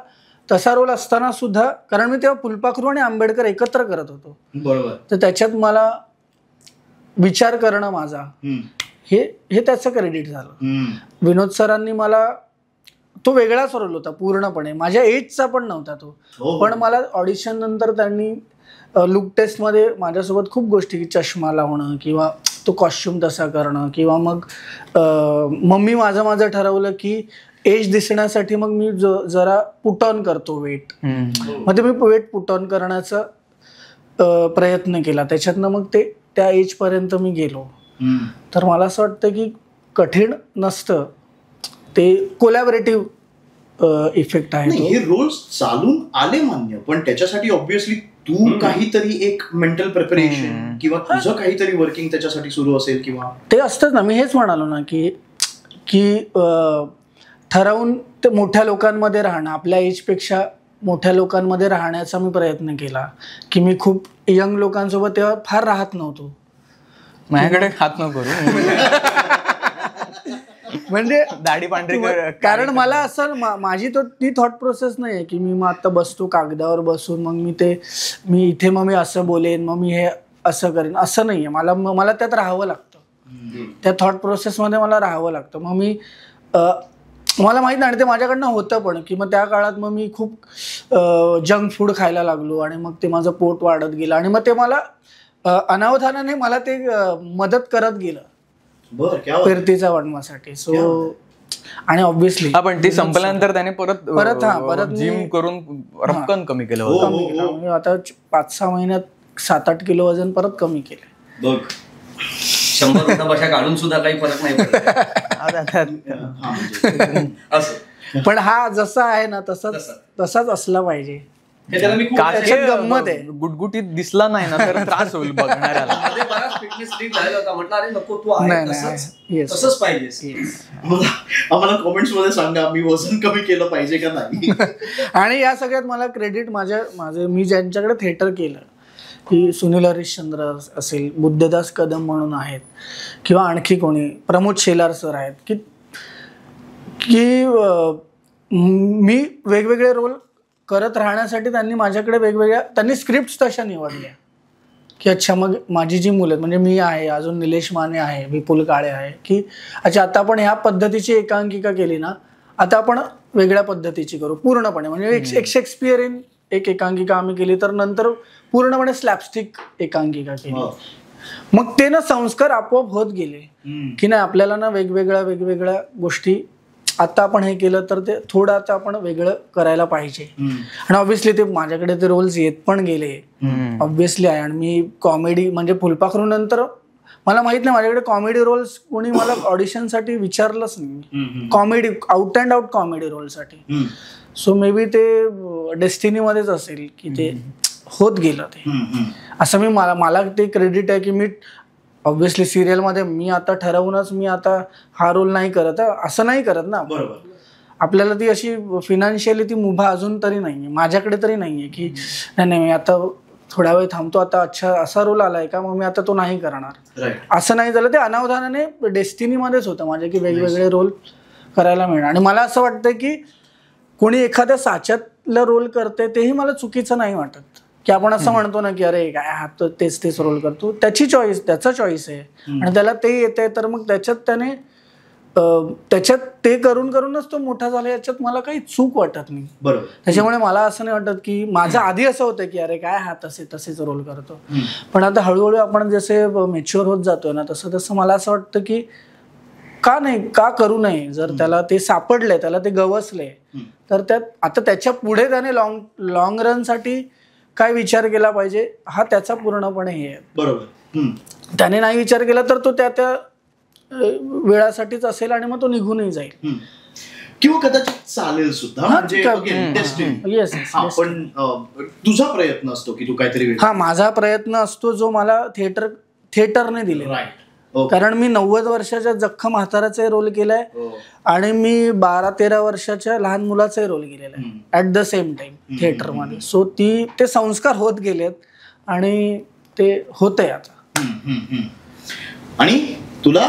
तसा रोल असताना सुद्धा, कारण मी तेव्हा फुलपाखरू आणि आंबेडकर एकत्र करत होतो, बरोबर, तर त्याच्यात मला विचार करणं माझा हे त्याचं क्रेडिट झालं. विनोद सरांनी मला, तो वेगळाच रोल होता पूर्णपणे, माझ्या एजचा पण नव्हता तो, पण मला ऑडिशन नंतर त्यांनी लुक टेस्टमध्ये माझ्यासोबत खूप गोष्टी, चष्मा लावणं किंवा तो कॉस्ट्युम तसा करणं, किंवा मग मी माझं ठरवलं की एज दिसण्यासाठी मग मी जरा पुट ऑन करतो वेट, मग ते मी वेट पुट ऑन करण्याचा प्रयत्न केला. त्याच्यातनं मग ते त्या एजपर्यंत मी गेलो. तर मला असं वाटतं की कठीण नसतं, ते कोलॅबरेटिव्ह इफेक्ट आहे. हे रोल्स चालून आले मान्य, पण त्याच्यासाठी ऑब्व्हियसली तू काहीतरी एक मेंटल प्रिपरेशन किंवा तुझं काहीतरी वर्किंग त्याच्यासाठी सुरू असेल किंवा ते असतंच ना. मी हेच म्हणालो ना की ठरवून ते मोठ्या लोकांमध्ये राहणं, आपल्या एजपेक्षा मोठ्या लोकांमध्ये राहण्याचा मी प्रयत्न केला. की मी खूप यंग लोकांसोबत तेव्हा फार राहत नव्हतो. माझ्याकडे हात नको म्हणजे दाढी पांढरी, कारण मला असं माझी ती थॉट प्रोसेस नाही आहे की मी मग आता बसतो कागदावर बसून मग मी इथे मग मी असं बोलेन, मग मी हे असं करेन, असं नाही आहे. मला त्यात राहावं लागतं, त्या थॉट प्रोसेसमध्ये मला राहावं लागतं. मग मला माहीत नाही, आणि ते माझ्याकडनं होतं पण, की मग त्या काळात मग मी खूप जंक फूड खायला लागलो आणि मग ते माझं पोट वाढत गेलं आणि मग ते मला अनावधानाने मला ते मदत करत गेलं फिरतीचा वाढण्यासाठी. सो आणि ऑब्व्हियसली पण ती संपल्यानंतर त्याने परत जिम करून रक्कम कमी केलं होतं. आता 5-6 महिन्यात 7-8 किलो वजन परत कमी केलं. 100 बशा काढून सुद्धा काही फरक नाही पडला. पण हा जसा आहे ना तसाच असला पाहिजे. गंमत आहे, गुटगुटीत दिसला नाही ना तर त्रास होईल बघणाऱ्याला. फिटनेस लीक झालेला होता, म्हटलं अरे नको तू आहे तसंच पाहिजे. आम्हाला कमेंट्स मध्ये सांगा मी वजन कमी केलं पाहिजे का नाही. आणि या सगळ्यात मला क्रेडिट माझे मी ज्यांच्याकडे थिएटर केलं, की सुनील हरिश्चंद्र असेल, बुद्धदास कदम म्हणून आहेत, किंवा आणखी कोणी प्रमोद शेलार सर आहेत, की मी वेगवेगळे रोल करत राहण्यासाठी त्यांनी स्क्रिप्ट तशा निवडल्या की अच्छा मग माझी जी मुलं म्हणजे मी आहे, अजून निलेश माने आहे, विपुल काळे आहे, की अच्छा आता आपण ह्या पद्धतीची एकांकिका केली ना, आता आपण वेगळ्या पद्धतीची करू पूर्णपणे. म्हणजे एक शेक्सपियरियन एक एकांकिका आम्ही केली, तर नंतर पूर्णपणे स्लॅपस्टिक एकांकिका केली. मग ते ना संस्कार आपोआप होत गेले की नाही आपल्याला ना वेगवेगळ्या गोष्टी, आता आपण हे केलं तर ते थोडं आता आपण वेगळं करायला पाहिजे. आणि ऑब्व्हियसली ते माझ्याकडे ते रोल्स येत पण गेले ऑब्व्हियसली आहे. आणि मी कॉमेडी म्हणजे फुलपाखरू नंतर मला माहित नाही माझ्याकडे कॉमेडी रोल्स कोणी मला ऑडिशनसाठी विचारलंच नाही, comedy out and out comedy रोलसाठी. सो मे बी ते डेस्टिनीमध्येच असेल की ते होत गेलं ते असं. मला ते क्रेडिट आहे की मी ऑब्व्हियसली सिरियलमध्ये मी आता ठरवूनच मी आता हा रोल नाही करत, असं नाही करत ना. आपल्याला ती अशी फिनान्शियली ती मुभा अजून तरी नाहीये, माझ्याकडे तरी नाहीये की नाही मी आता थोडा वेळ थांबतो, आता अच्छा असा रोल आलाय का, मग मी आता तो नाही करणार. असं नाही झालं. ते अनावधानाने डेस्टिनीमध्येच होतं माझ्या की वेगवेगळे रोल करायला मिळणार. आणि मला असं वाटतं की कोणी एखाद्या साच्यातलं रोल करते तेही मला चुकीचं नाही वाटत, की आपण असं म्हणतो ना की अरे काय हा तो तेच रोल करतो, त्याची चॉईस, त्याचा चॉईस आहे आणि त्याला ते येते, तर मग त्याच्यात ते करूनच तो मोठा झाला, याच्यात मला काही चूक वाटत नाही. बरोबर. त्याच्यामुळे मला असं नाही वाटत की माझं आधी असं होतं की अरे काय हा तसेच रोल करतो. पण आता हळूहळू आपण जसे मॅच्युअर होत जातोय ना, तसं मला असं वाटतं की का करू नये. जर त्याला ते सापडले, त्याला ते गवसले, तर आता त्याच्या पुढे त्याने लॉंग रन साठी काय विचार केला पाहिजे हा त्याचा पूर्णपणे हे आहे. बरोबर. त्याने नाही विचार केला तर तो त्या वेळासाठीच असेल आणि मग तो निघूनही जाईल, किंवा कदाचित चालेल सुद्धा. म्हणजे पण तुझा प्रयत्न असतो की तू काहीतरी. माझा प्रयत्न असतो जो मला थिएटरने दिलेला. कारण मी 90 वर्षाच्या जख्म म्हाताराचा रोल केलाय आणि मी 12-13 वर्षाच्या लहान मुलाचाही रोल केलेला आहे ऍट द सेम टाइम थिएटरमध्ये. सो ते संस्कार होत गेलेत आणि ते होतंय आता. आणि तुला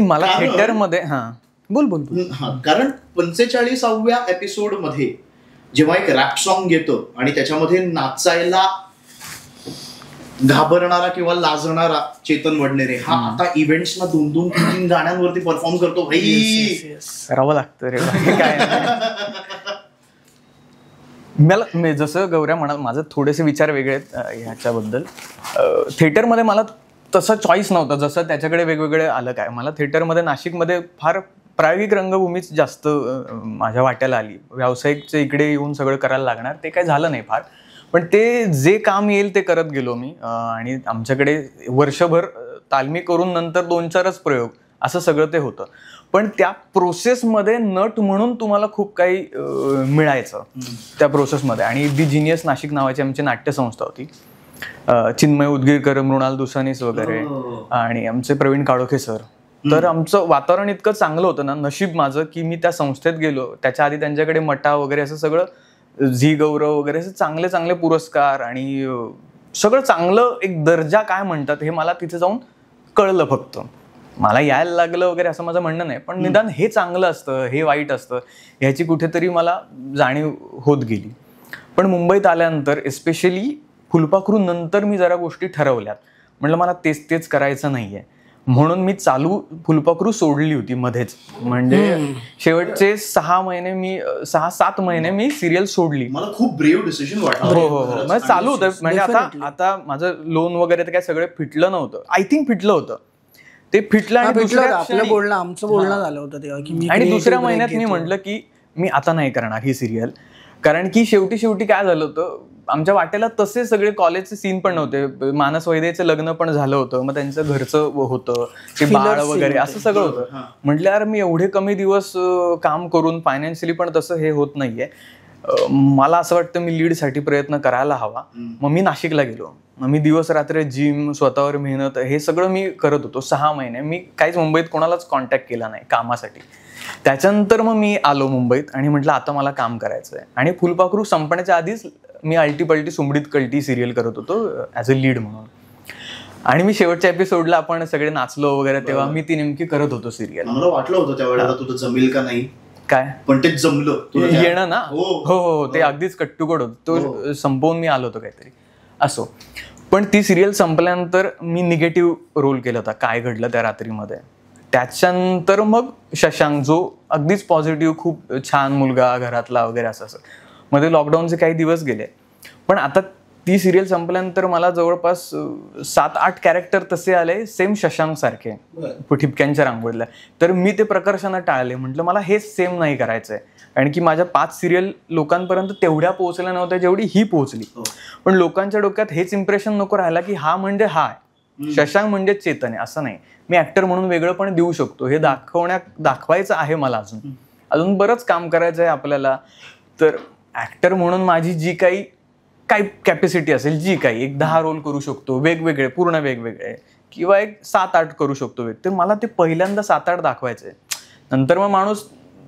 मला थिएटरमध्ये बोल कारण 45व्या एपिसोड मध्ये जेव्हा एक रॅप सॉन्ग येतं आणि त्याच्यामध्ये नाचायला घाबरणारा किंवा लाजणारा चेतन वडनेरे हा आता इव्हेंट्सना 2-3 गाण्यांवरती परफॉर्म करतो. भाई करावं लागतं रे काय. मला जसं गौऱ्या म्हणाल, माझे थोडेसे विचार वेगळे आहेत ह्याच्याबद्दल. थिएटरमध्ये मला तसं चॉईस नव्हतं जसं त्याच्याकडे वेगवेगळे आलं. काय मला थिएटरमध्ये नाशिकमध्ये फार प्रायोगिक रंगभूमीच जास्त माझ्या वाट्याला आली. व्यावसायिकचं इकडे येऊन सगळं करायला लागणार ते काय झालं नाही फार. पण ते जे काम येईल ते करत गेलो मी. आणि आमच्याकडे वर्षभर तालमी करून नंतर 2-4च प्रयोग असं सगळं ते होतं. पण त्या प्रोसेसमध्ये नट म्हणून तुम्हाला खूप काही मिळायचं त्या प्रोसेसमध्ये. आणि दी जिनियस नाशिक नावाची आमची नाट्यसंस्था होती. चिन्मय उदगीरकर, मृणाल दुसानीस वगैरे आणि आमचे प्रवीण काळोखे सर. तर आमचं वातावरण इतकं चांगलं होतं ना, नशीब माझं की मी त्या संस्थेत गेलो. त्याच्या आधी त्यांच्याकडे मटा वगैरे असं सगळं झी गौरव वगैरे असं चांगले चांगले पुरस्कार आणि सगळं चांगलं एक दर्जा काय म्हणतात हे मला तिथे जाऊन कळलं. फक्त मला यायला लागलं वगैरे असं माझं म्हणणं नाही, पण निदान हे चांगलं असतं हे वाईट असतं ह्याची कुठेतरी मला जाणीव होत गेली. पण मुंबईत आल्यानंतर एस्पेशली फुलपाखरू नंतर मी जरा गोष्टी ठरवल्यात. म्हटलं मला तेच करायचं नाहीये, म्हणून मी चालू फुलपाखरू सोडली होती मध्येच. म्हणजे शेवटचे 6-7 महिने मी सिरियल सोडली. मला खूप ब्रेव्ह डिसिजन वाटलं. हो चालू होतं. म्हणजे आता माझं लोन वगैरे तर काय सगळं फिटलं नव्हतं. आय थिंक फिटलं होतं ते. फिटलं आणि आमचं बोलणं झालं होतं तेव्हा की आणि दुसऱ्या महिन्यात मी म्हटलं की मी आता नाही करणार ही सिरियल. कारण की शेवटी काय झालं होतं, आमच्या वाटेला तसे सगळे कॉलेजचे सीन पण नव्हते. मानस वैद्यचं लग्न पण झालं होतं, मग त्यांचं घरचं होतं ते बाळ वगैरे असं सगळं होतं. म्हटलं यार मी एवढे कमी दिवस काम करून फायनान्शियली पण तसं हे होत नाहीये. मला असं वाटतं मी लीडसाठी प्रयत्न करायला हवा. मग मी नाशिकला गेलो. मग मी दिवस रात्र जिम, स्वतःवर मेहनत हे सगळं मी करत होतो. 6 महिने मी काहीच मुंबईत कोणालाच कॉन्टॅक्ट केला नाही कामासाठी. त्याच्यानंतर मग मी आलो मुंबईत आणि म्हटलं आता मला काम करायचं आहे. आणि फुलपाखरू संपण्याच्या आधीच मी अल्टी पल्टी सुमडीत कल्टी सिरियल करत होतो ॲज अ लीड म्हणून. आणि मी शेवटच्या एपिसोडला आपण सगळे नाचलो वगैरे तेव्हा मी ती नेमकी करत होतो सिरियल. मला वाटलं होतं त्यावेळेला तुझं जमेल का नाही काय, पण ते जमलं येणं ना. हो ते अगदीच कट्टुकट होतं. तो संपवून मी आलो होतो काहीतरी असो. पण ती सिरियल संपल्यानंतर मी निगेटिव्ह रोल केला होता काय घडलं त्या रात्रीमध्ये. त्याच्यानंतर मग शशांक जो अगदीच पॉझिटिव्ह खूप छान मुलगा घरातला वगैरे असं मध्ये लॉकडाऊनचे काही दिवस गेले. पण आता ती सिरियल संपल्यानंतर मला जवळपास 7-8 कॅरेक्टर तसे आले सेम शशांक सारखे ठिपक्यांच्या रांगोळीला. तर मी ते प्रकर्षानं टाळले. म्हटलं मला हे सेम नाही करायचंय. कारण की माझ्या 5 सिरियल लोकांपर्यंत तेवढ्या पोहोचल्या नव्हत्या जेवढी ही पोहोचली. पण लोकांच्या डोक्यात हेच इम्प्रेशन नको राहिला की हा म्हणजे हा शशांक म्हणजे चेतन आहे. असं नाही, मी ऍक्टर म्हणून वेगळं पण देऊ शकतो हे दाखवायचं आहे मला. अजून बरंच काम करायचं आहे आपल्याला. तर ऍक्टर म्हणून माझी जी काही कॅपॅसिटी असेल, जी काही एक 10 रोल करू शकतो वेगवेगळे, पूर्ण वेगवेगळे, किंवा एक 7-8 करू शकतो तर मला ते पहिल्यांदा 7-8 दाखवायचंय. नंतर मग माणूस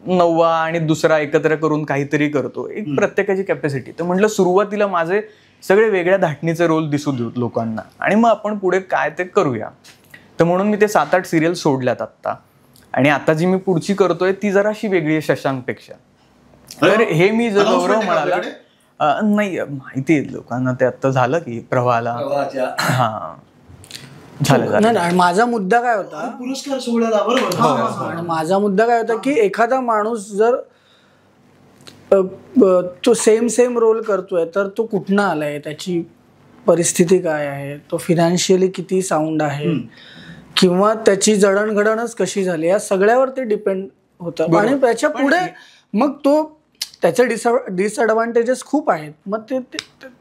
9वा आणि दुसरा एकत्र करून काहीतरी करतो, एक प्रत्येकाची कॅपॅसिटी. तर म्हटलं सुरुवातीला माझे सगळे वेगळ्या धाटणीचे रोल दिसू देऊ लोकांना आणि मग आपण पुढे काय ते करूया. तर म्हणून मी ते 7-8 सिरियल सोडल्यात आत्ता. आणि आता जी मी पुढची करतोय ती जराशी वेगळी आहे शशांकपेक्षा. तर हे मी जर गौरव म्हणाला नाही, माहिती आहे लोकांना, ते आता झालं की प्रवाहाला. हा झालं. आणि माझा मुद्दा काय होता, पुरस्कार सोहळ्याला बरोबर, माझा मुद्दा काय होता की एखादा माणूस जर तो सेम रोल करतोय तर तो कुठनं आलाय, त्याची परिस्थिती काय आहे, तो फिनान्शियली किती साऊंड आहे, किंवा त्याची जडणघडणच कशी झाली, या सगळ्यावर ते डिपेंड होतं. आणि त्याच्या पुढे मग तो त्याचे डिसएडव्हान्टेजेस खूप आहेत, मग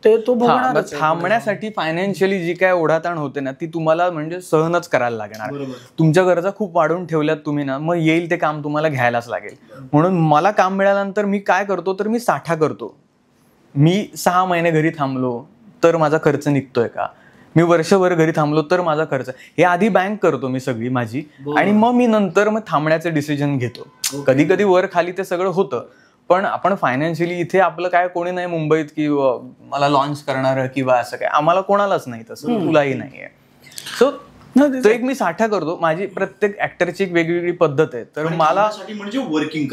ते तो बघणार. थांबण्यासाठी फायनान्शियली जी काय ओढाताण होते ना ती तुम्हाला म्हणजे सहनच करायला लागणार. तुमच्या गरजा खूप वाढवून ठेवल्यात तुम्ही ना, मग येईल ते काम तुम्हाला घ्यायलाच लागेल. म्हणून मला काम मिळाल्यानंतर मी काय करतो तर मी साठा करतो. मी 6 महिने घरी थांबलो तर माझा खर्च निघतोय का, मी वर्षभर घरी थांबलो तर माझा खर्च, हे आधी बँक करतो मी सगळी माझी, आणि मग मी नंतर मग थांबण्याचे डिसिजन घेतो. कधी कधी वर खाली ते सगळं होतं, पण आपण फायनान्शियली इथे आपलं काय कोणी नाही मुंबईत की मला लॉन्च करणार किंवा असं काय, आम्हाला कोणालाच नाही तसं, तुलाही नाहीये. सो तो एक मी साठा करतो. माझी प्रत्येक ऍक्टरची एक वेगवेगळी पद्धत आहे. तर मला म्हणजे वर्किंग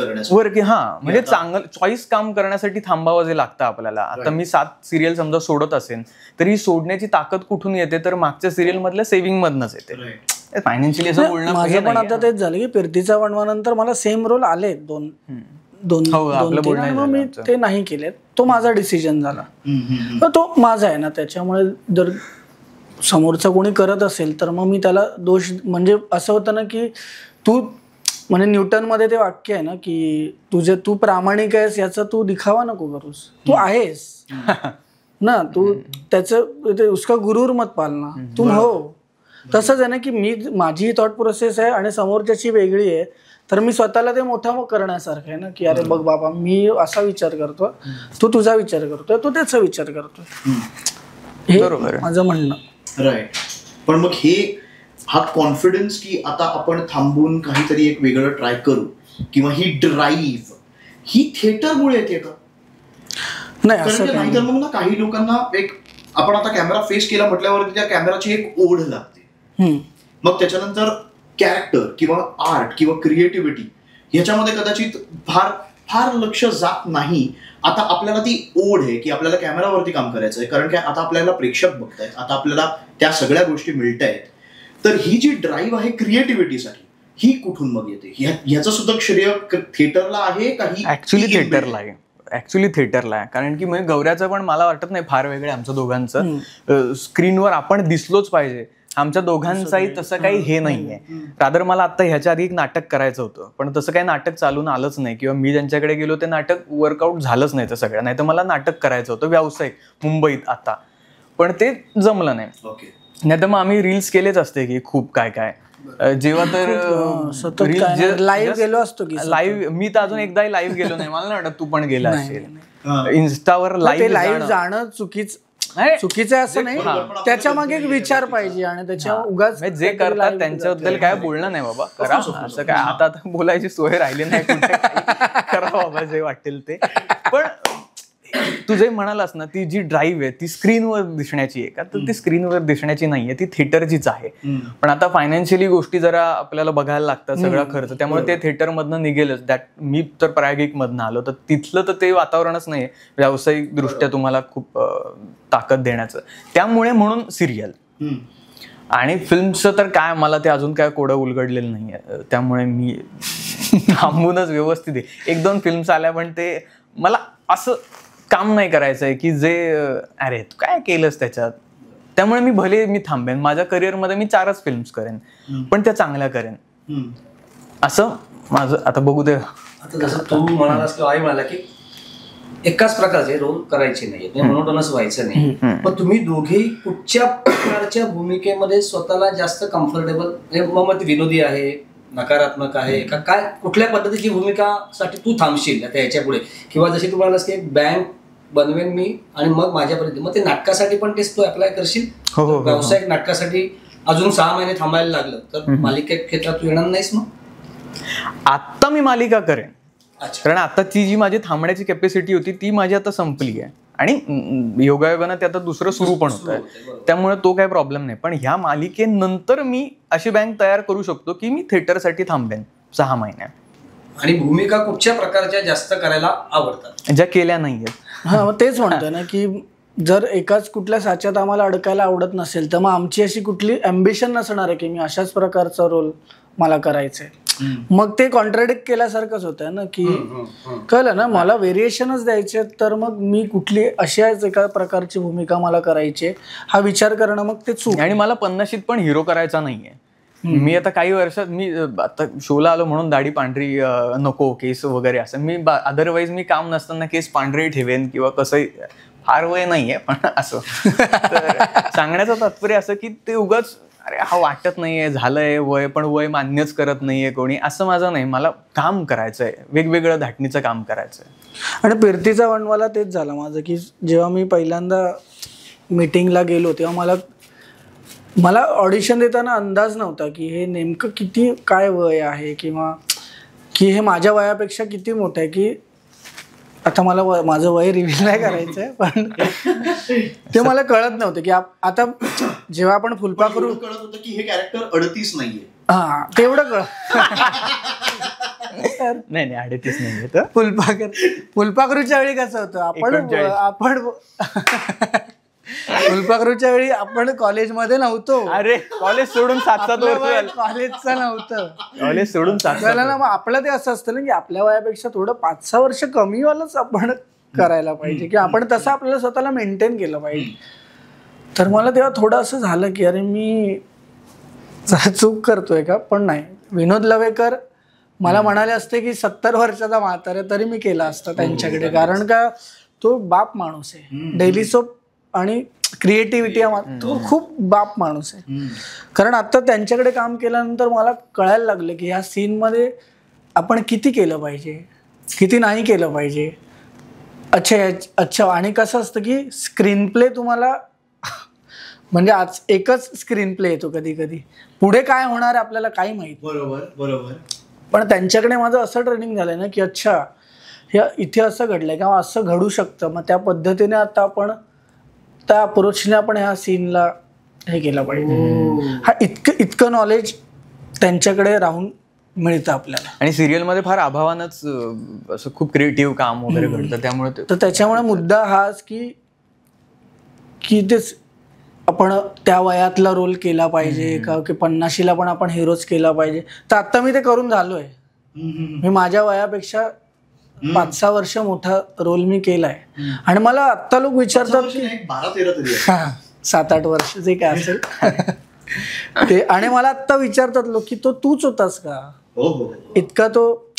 म्हणजे चांगलं चॉईस काम करण्यासाठी थांबावं जे लागतं आपल्याला. आता मी 7 सिरियल समजा सोडत असेल तर ही सोडण्याची ताकद कुठून येते तर मागच्या सिरियल मधल्या सेव्हिंग मधनच येते. फायनान्शियली असं बोलणं माझं पण आता तेच झालं की फिरतीचा वणवानंतर मला सेम रोल आले दोन मी ते नाही केले. तो माझा डिसिजन झाला, तो माझा आहे ना. त्याच्यामुळे जर समोरचा कोणी करत असेल तर मग मी त्याला दोष, म्हणजे असं होतं ना की तू म्हणजे न्यूटन मध्ये ते वाक्य आहे ना की तू प्रामाणिक आहेस याचा तू दिखावा नको करूस, तू आहेस ना, तू त्याचं उसका गुरूर मत पालना, तू हो. तसंच आहे ना की माझी थॉट प्रोसेस आहे आणि समोरच्याची वेगळी आहे, तर मी स्वतःला ते मोठं करण्यासारखं आहे ना की अरे बघ बाबा मी असा विचार करतो, तू तुझा विचार करतोय, तू त्याचा विचार करतोय, हे माझं म्हणणं. राईट. पण मग हा कॉन्फिडन्स की आता आपण थांबून काहीतरी एक वेगळं ट्राय करू, किंवा ही ड्राईव्ह ही थिएटरमुळे येते का? नाही असं नाही तर मग ना काही लोकांना एक आपण आता कॅमेरा फेस केला म्हटल्यावरती त्या कॅमेराची एक ओढ लागते, मग त्याच्यानंतर कॅरेक्टर किंवा आर्ट किंवा क्रिएटिव्हिटी ह्याच्यामध्ये कदाचित फार लक्ष जात नाही. आता आपल्याला ती ओढ आहे की आपल्याला कॅमेरावरती काम करायचं आहे, कारण की आता आपल्याला प्रेक्षक बघतायत, आता आपल्याला त्या सगळ्या गोष्टी मिळतायत. तर ही जी ड्राईव्ह आहे क्रिएटिव्हिटीसाठी ही कुठून मग येते? ह्याचं सुद्धा श्रेय थिएटरला आहे का? ही ऍक्च्युली थिएटरला आहे. कारण की म्हणजे गौऱ्याचं पण मला वाटत नाही फार वेगळं आमच्या दोघांचं. स्क्रीनवर आपण दिसलोच पाहिजे, आमच्या दोघांचाही तसं काही हे नाहीये. रादर मला आता ह्याच्या आधी एक नाटक करायचं होतं, पण तसं काही नाटक चालून आलंच नाही, किंवा मी ज्यांच्याकडे गेलो ते नाटक वर्कआउट झालंच नाही. तर सगळं नाही तर मला नाटक करायचं होतं व्यावसायिक मुंबईत आता, पण ते जमलं नाही. नाही तर मग आम्ही रील्स केलेच असते की खूप काय काय, जेव्हा तर लाईव्ह गेलो असतो की लाईव्ह. मी तर अजून एकदाही लाईव्ह गेलो नाही, मला नाही वाटत तू पण गेला असेल. इन्स्टावर लाईव्ह जाणं चुकीचं आहे असं नाही, त्याच्या मागे एक विचार पाहिजे आणि त्याच्या उगाच जे करतात त्यांच्याबद्दल काय बोलणं नाही बाबा, करा असं काय. आता बोलायची सोय राहिली नाही, कुठे करा बाबा जे वाटेल ते. पण तू जे म्हणालास ना, ती जी ड्राईव्ह आहे ती स्क्रीनवर दिसण्याची आहे का, तर ती स्क्रीनवर दिसण्याची नाहीये, ती थिएटरचीच आहे. पण आता फायनान्शियली गोष्टी जरा आपल्याला बघायला लागतात, सगळा खर्च, त्यामुळे ते थिएटरमधनं निघेलच. दॅट मी तर प्रायोगिक मधनं आलो, तर तिथलं तर ते वातावरणच नाही व्यावसायिक दृष्ट्या तुम्हाला खूप ताकद देण्याचं. त्यामुळे म्हणून सिरियल आणि फिल्मचं तर काय, मला ते अजून काय कोडं उलगडलेलं नाहीये, त्यामुळे मी थांबूनच व्यवस्थित आहे. 1-2 फिल्म्स आल्या, पण ते मला असं काम नाही करायचंय की जे अरे तू काय केलंस त्याच्यात. त्यामुळे मी थांबेन. माझ्या करिअरमध्ये मी 4च फिल्म्स करेन, पण त्या चांगल्या करेन, असं माझं. आता बघू दे. आता जसं तू म्हणालास किंवा आई म्हणाला की एकाच प्रकारचे रोल करायचे नाही, मोनोटोनस व्हायचं नाही, पण तुम्ही दोघेही कुठच्या प्रकारच्या भूमिकेमध्ये स्वतःला जास्त कम्फर्टेबल, मग ती विनोदी आहे, नकारात्मक आहे का, काय कुठल्या पद्धतीची भूमिकासाठी तू थांबशील आता याच्या पुढे? किंवा जशी तू म्हणालास की एक बँक बनवेन मी आणि मग माझ्यापर्यंत, मग ते नाटकासाठी पण तेच तू अप्लाय करशील? व्यावसायिक नाटकासाठी अजून 6 महिने थांबायला लागलं तर मालिका क्षेत्रात तू येणार नाहीस? मग आता मी मालिका करेन, कारण आता ती जी माझी थांबण्याची कॅपॅसिटी होती ती माझी आता संपली आहे आणि योगायोगानं ते आता दुसरं सुरू पण होत आहे, त्यामुळे तो काही प्रॉब्लेम नाही. पण ह्या मालिकेनंतर मी अशी बँक तयार करू शकतो की मी थिएटरसाठी थांबेन 6 महिन्यात. आणि भूमिका कुठच्या प्रकारच्या जास्त करायला आवडतात? ज्या केल्या नाहीयेत. हा, मग तेच म्हणतोय ना की जर एकाच कुठल्या साच्यात आम्हाला अडकायला आवडत नसेल तर मग आमची अशी कुठली अम्बिशन नसणार आहे की मी अशाच प्रकारचा रोल मला करायचंय. मग ते कॉन्ट्राडिक्ट केल्यासारखंच होतं ना की कळलं ना, मला व्हेरिएशनच द्यायचे तर मग मी कुठली अशाच एका प्रकारची भूमिका मला करायची हा विचार करणं मग ते चूक. आणि मला 50शीत पण हिरो करायचा नाहीये. मी आता काही वर्षात मी आता शोला आलो म्हणून दाढी पांढरी नको, केस वगैरे असं मी अदरवाईज मी काम नसताना केस पांढरे ठेवेन किंवा कसंही. फार वय नाहीये पण असं सांगण्याचं तात्पर्य असं की ते उगाच अरे हा वाटत नाहीये झालंय वय, पण वय मान्यच करत नाहीये कोणी, असं माझं नाही. मला काम करायचंय, वेगवेगळं धाटणीचं काम करायचंय. आणि पिरतीचा वनवाला तेच झालं माझं की जेव्हा मी पहिल्यांदा मीटिंगला गेलो तेव्हा मला ऑडिशन देताना अंदाज नव्हता की हे नेमकं किती काय वय आहे किंवा की हे माझ्या वयापेक्षा किती मोठं आहे. की आता मला माझं वय रिव्हील नाही करायचंय पण ते मला कळत नव्हतं की आता जेव्हा आपण फुलपाखरू कळत होतं की हे कॅरेक्टर 38 नाहीये. हा तेवढं नाही 38 नाहीये. फुलपाखरूच्या वेळी कसं होतं आपण फुलपाखरूच्या वेळी आपण कॉलेजमध्ये नव्हतो. अरे कॉलेज सोडून 7-7 वर्ष कॉलेजचं नव्हतं. कॉलेज सोडून 7 ना मग आपलं ते असं असतं ना की आपल्या वयापेक्षा थोडं 5-6 वर्ष कमी वालच आपण करायला पाहिजे की आपण तसं आपल्याला स्वतःला मेंटेन केलं पाहिजे. तर मला तेव्हा थोडं असं झालं की अरे मी चूक करतोय का. पण नाही, विनोद लवेकर मला म्हणाले असते की 70 वर्षाचा म्हातारा तरी मी केला असता त्यांच्याकडे, कारण का तो बाप माणूस आहे. डेली सोप आणि क्रिएटिव्हिटी तो खूप बाप माणूस आहे. कारण आता त्यांच्याकडे काम केल्यानंतर मला कळायला लागलं की ह्या सीनमध्ये आपण किती केलं पाहिजे, किती नाही केलं पाहिजे. अच्छा आणि कसं असतं की स्क्रीन प्ले तुम्हाला म्हणजे आज एकच स्क्रीन प्ले येतो, कधी कधी पुढे काय होणार आहे आपल्याला काही माहित. बरोबर. पण त्यांच्याकडे माझं असं ट्रेनिंग झालंय ना की अच्छा इथे असं घडलंय किंवा असं घडू शकतं, मग त्या पद्धतीने आता आपण त्या अप्रोचने आपण ह्या सीनला हे केलं पाहिजे. हा इतकं नॉलेज त्यांच्याकडे राहून मिळतं आपल्याला. आणि सिरियलमध्ये फार अभावानच असं खूप क्रिएटिव्ह काम वगैरे घडतं, त्यामुळे तर त्याच्यामुळे मुद्दा हाच की तेच आपण त्या वयातला रोल केला पाहिजे का की 50शीला पण आपण हिरोच केला पाहिजे. तर आता मी ते करून झालोय. मी माझ्या वयापेक्षा 5-6 वर्ष मोठा रोल मी केलाय. आणि मला आत्ता लोक विचारतात की 12-13 7-8 वर्ष जे काय असेल ते. आणि मला आत्ता विचारतात लोक की तूच होतास का. इतका तो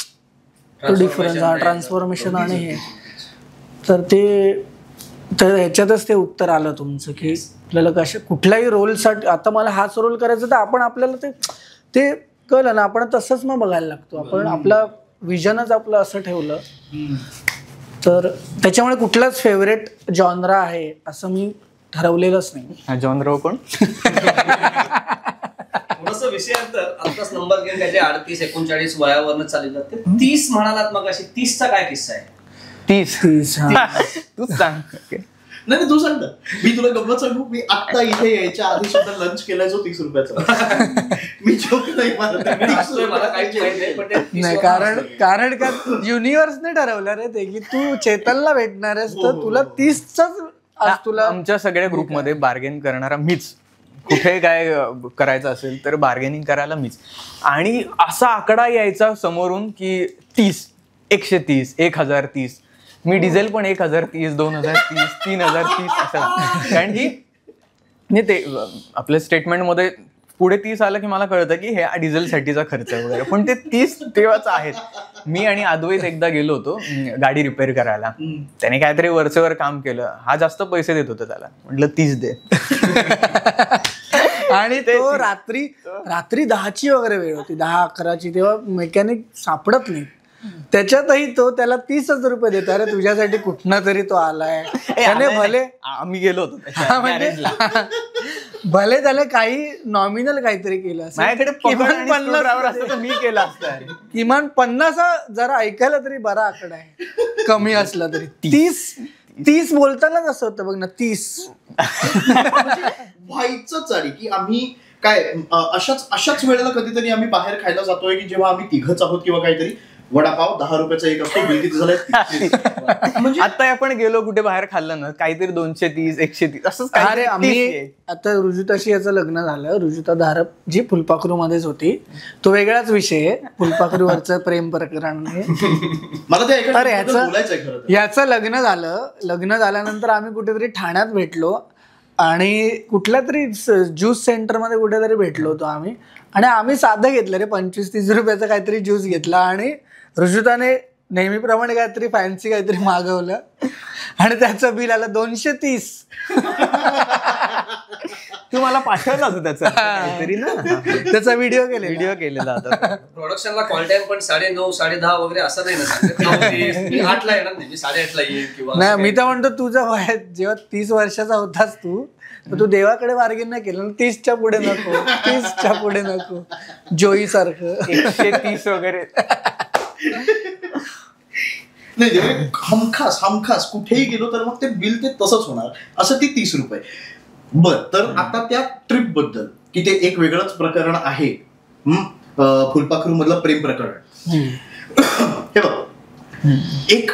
डिफरन्स, ट्रान्सफॉर्मेशन आणि हे. तर ह्याच्यातच ते उत्तर आलं तुमचं की आपल्याला कुठल्याही रोलसाठी आता मला हाच रोल करायचा तर आपण आपल्याला ते कळलं ना, आपण तसंच मग बघायला लागतो. आपण आपला विजनच आपलं असं ठेवलं तर त्याच्यामुळे कुठलाच फेवरेट जॉनरा आहे असं मी ठरवलेलंच नाही. जॉनरा कोण थोडंसं विषयांतर आत्ताच नंबर घेऊन काय 38-39 वयावरनं चालले जाते. 30 म्हणालात मग अशी 30चा काय किस्सा आहे? 30 तूच सांग. नाही तू सांग ना. मी तुला गंमत सांगू, मी आत्ता इथे यायच्या आधी सुद्धा लंच केलाय जो 30 रुपयाचा. मी जोक नाही मारत. मला काहीच माहित नाही. कारण का युनिव्हर्सने ठरवलं रे ते की तू चेतनला भेटणार आहेस तर तुला 30च तुला. आमच्या सगळ्या ग्रुपमध्ये बार्गेन करणारा मीच. कुठे काय करायचं असेल तर बार्गेनिंग करायला मीच. आणि असा आकडा यायचा समोरून की 30, 130, 1030. मी डिझेल पण 1030, 2030, 3030 असं. कारण की ते आपल्या स्टेटमेंटमध्ये पुढे 30 आलं की मला कळतं की हे डिझेलसाठीचा खर्च वगैरे, पण ते 30 तेव्हाच आहेत. मी आणि अद्वैत एकदा गेलो होतो गाडी रिपेअर करायला. त्याने काहीतरी वरचेवर काम केलं. हा जास्त पैसे देत होता त्याला. म्हटलं 30 दे. आणि तो रात्री 10ची वगैरे वेळ होती, 10-11ची. तेव्हा मेकॅनिक सापडत नाही. त्याच्यातही तो त्याला 30,000 रुपये देतो. अरे तुझ्यासाठी कुठनं तरी तो आलाय. त्याने भले आम्ही गेलो होतो भले त्याला काही नॉमिनल काहीतरी केलं असेल. माझ्याकडे किमान 50 असतं तर मी केलं असतं. किमान 50 जरा ऐकायला तरी बरा आकडा आहे, कमी असला तरी. 30 बोलतानाच असं होतं बघ ना, 30 व्हायचंच आहे की आम्ही काय अशाच वेळेला कधीतरी आम्ही बाहेर खायला जातोय की जेव्हा आम्ही तिघच आहोत किंवा काहीतरी, वडापाव 10 रुपयाचा एक असतो, बिल किती झालंय म्हणजे आता आपण गेलो कुठे बाहेर खाल्लं ना काहीतरी 230 130 असंच. अरे आम्ही आता रुजुताशी याचं लग्न झालं. रुजुता धारप जी फुलपाखरू मध्येच होती, तो वेगळाच विषय आहे, फुलपाखरूवरचं प्रेम प्रकरण. मला ते अरे बोलायचंय खरं. याचं लग्न झालं. लग्न झाल्यानंतर आम्ही कुठेतरी ठाण्यात भेटलो आणि कुठल्या तरी ज्यूस सेंटरमध्ये कुठेतरी भेटलो होतो आम्ही. आणि आम्ही साधं घेतलं रे, 25-30 रुपयाचा काहीतरी ज्यूस घेतला आणि रुजुताने नेहमीप्रमाणे काहीतरी फॅन्सी काहीतरी मागवलं आणि त्याचं बिल आलं 230. तू मला पाठवला होता त्याचा काहीतरी ना, त्याचा व्हिडिओ केलेला होता. प्रोडक्शनला कॉल टाइम पण 9:30 10:30 वगैरे असं नाही ना सांगत. मी 8ला येणार नाही, मी 8:30ला येईल किंवा नाही. मी तर म्हणतो तुझं वय जेव्हा 30 वर्षाचा होतास तू देवाकडे बार्गेन नाही केलं ना. 30च्या पुढे नको, 30च्या पुढे नको, जोई सारखं 130 वगैरे. नाही हमखास कुठेही गेलो तर मग ते बिल ते तसंच होणार, असं ती 30 रुपये. बर, तर आता त्या ट्रिप बद्दल की ते एक वेगळंच प्रकरण आहे, फुलपाखरू मधलं प्रेम प्रकरण. हे बघ, एक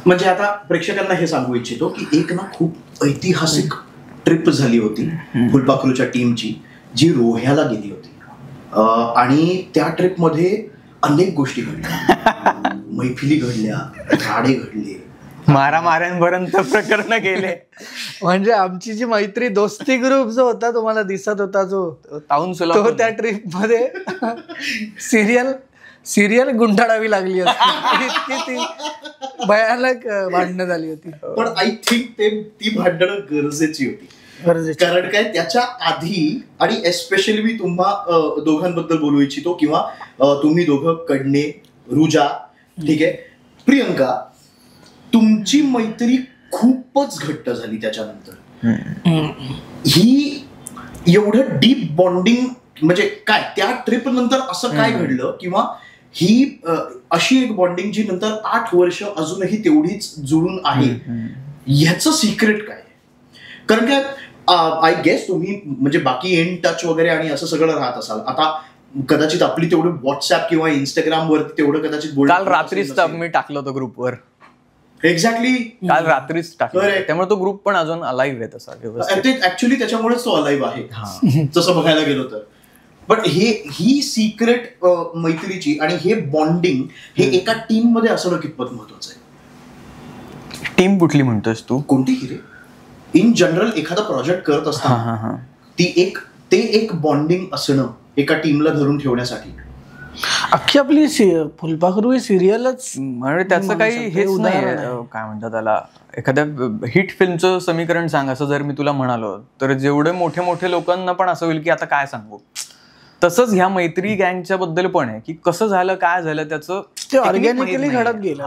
म्हणजे आता प्रेक्षकांना हे सांगू इच्छितो की एक ना खूप ऐतिहासिक ट्रिप झाली होती फुलपाखरूच्या टीमची, जी रोह्याला गेली होती. आणि त्या ट्रिपमध्ये अनेक गोष्टी घडल्या, मैफिली घडल्या, राडे घडले, मारामाऱ्यांपर्यंत प्रकरण गेले. म्हणजे आमची जी मैत्री दोस्ती ग्रुप जो होता तुम्हाला दिसत होता, जो तो त्या ट्रिप मध्ये सिरियल गुंडाळावी लागली होती. इतकी ती भयानक भांडणं झाली होती. पण आय थिंक ती भांडणं गरजेची होती. कारण काय, त्याच्या आधी आणि एस्पेशली मी तुम्हा दोघांबद्दल बोलू इच्छितो, किंवा तुम्ही दोघं कडणे, रुजा, ठीक आहे, प्रियंका, तुमची मैत्री खूपच घट्ट झाली त्याच्यानंतर. ही एवढं डीप बॉन्डिंग म्हणजे काय, त्या ट्रिप नंतर असं काय घडलं, किंवा ही अशी एक बॉन्डिंग जी नंतर 8 वर्ष अजूनही तेवढीच जुळून आहे, ह्याचं सिक्रेट काय? कारण काय, आय गेस तुम्ही म्हणजे बाकी इन टच वगैरे आणि असं सगळं राहत असाल. आता कदाचित आपली तेवढं व्हॉट्सअप किंवा इंस्टाग्राम वरती तेवढं कदाचित काल रात्रीच मी टाकलं होतं ग्रुपवर. एक्झॅक्टली, काल रात्रीच टाकलं, त्यामुळे तो ग्रुप पण अजून अलाइव्ह आहे तसा. ऍक्च्युली त्याच्यामुळेच तो अलाइव्ह आहे तसं बघायला गेलो तर. पण ही सिक्रेट मैत्रीची आणि हे बॉन्डिंग हे एका टीम मध्ये असणं कितपत महत्वाचं आहे? टीम कुठली म्हणतोस तू? कोणतीही रे, इन जनरल एखादा प्रोजेक्ट करत असताना ते एक बॉन्डिंग असणं एका टीमला धरून ठेवण्यासाठी. अख्खी आपली फुलपाखरू ही सिरियलच म्हणजे त्याचं काही हेच नाही, काय म्हणतात त्याला, एखाद्या हिट फिल्मचं समीकरण सांग असं जर मी तुला म्हणालो तर जेवढे मोठे मोठे लोकांना पण असं होईल की आता काय सांगू. तसंच ह्या मैत्री गँगच्या बद्दल पण आहे की कसं झालं, काय झालं, त्याचं ऑर्गॅनिकली घडत गेलं.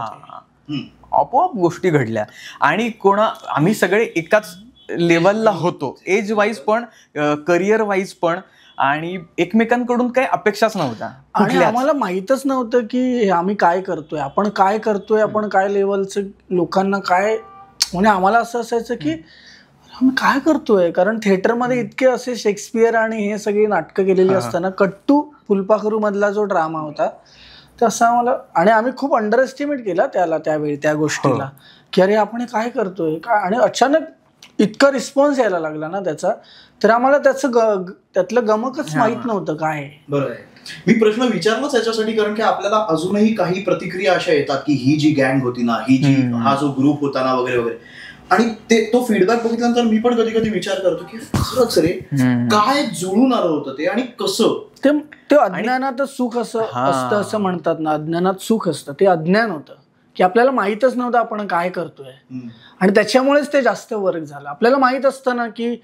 आपोआप गोष्टी घडल्या आणि आम्ही सगळे एकाच लेवलला होतो, एज वाईज पण, करिअर वाईज पण, आणि एकमेकांकडून काही अपेक्षाच नव्हत्या. आणि आम्हाला माहीतच नव्हतं की आम्ही काय करतोय, आपण काय लेवलचं लोकांना काय, म्हणजे आम्हाला असं असायचं की आम्ही काय करतोय. कारण थिएटरमध्ये इतके असे शेक्सपियर आणि हे सगळी नाटकं केलेली असताना कट्टू फुलपाखरू मधला जो ड्रामा होता तसा आम्हाला, आणि आम्ही खूप अंडर एस्टिमेट केला त्यावेळी त्या गोष्टीला की अरे आपण काय करतोय काय. आणि अचानक इतका रिस्पॉन्स यायला लागला ना त्याचा, तर आम्हाला त्यातलं गमकच माहित नव्हतं काय. बरोबर आहे. मी प्रश्न विचारलाच याच्यासाठी कारण की आपल्याला अजूनही काही प्रतिक्रिया अशा येतात की ही जी गँग होती ना, हा जो ग्रुप होता ना वगैरे वगैरे, आणि तो फीडबॅक बघितल्यानंतर मी पण कधी कधी विचार करतो की खरंच रे काय जुळून आलं होतं ते, आणि कसं ते अज्ञानातच सुख असतं असं म्हणतात ना, अज्ञानात सुख असतं. ते अज्ञान होतं की आपल्याला माहीतच नव्हतं आपण काय करतोय, आणि त्याच्यामुळेच ते जास्त वर्क झालं. आपल्याला माहित असतं ना की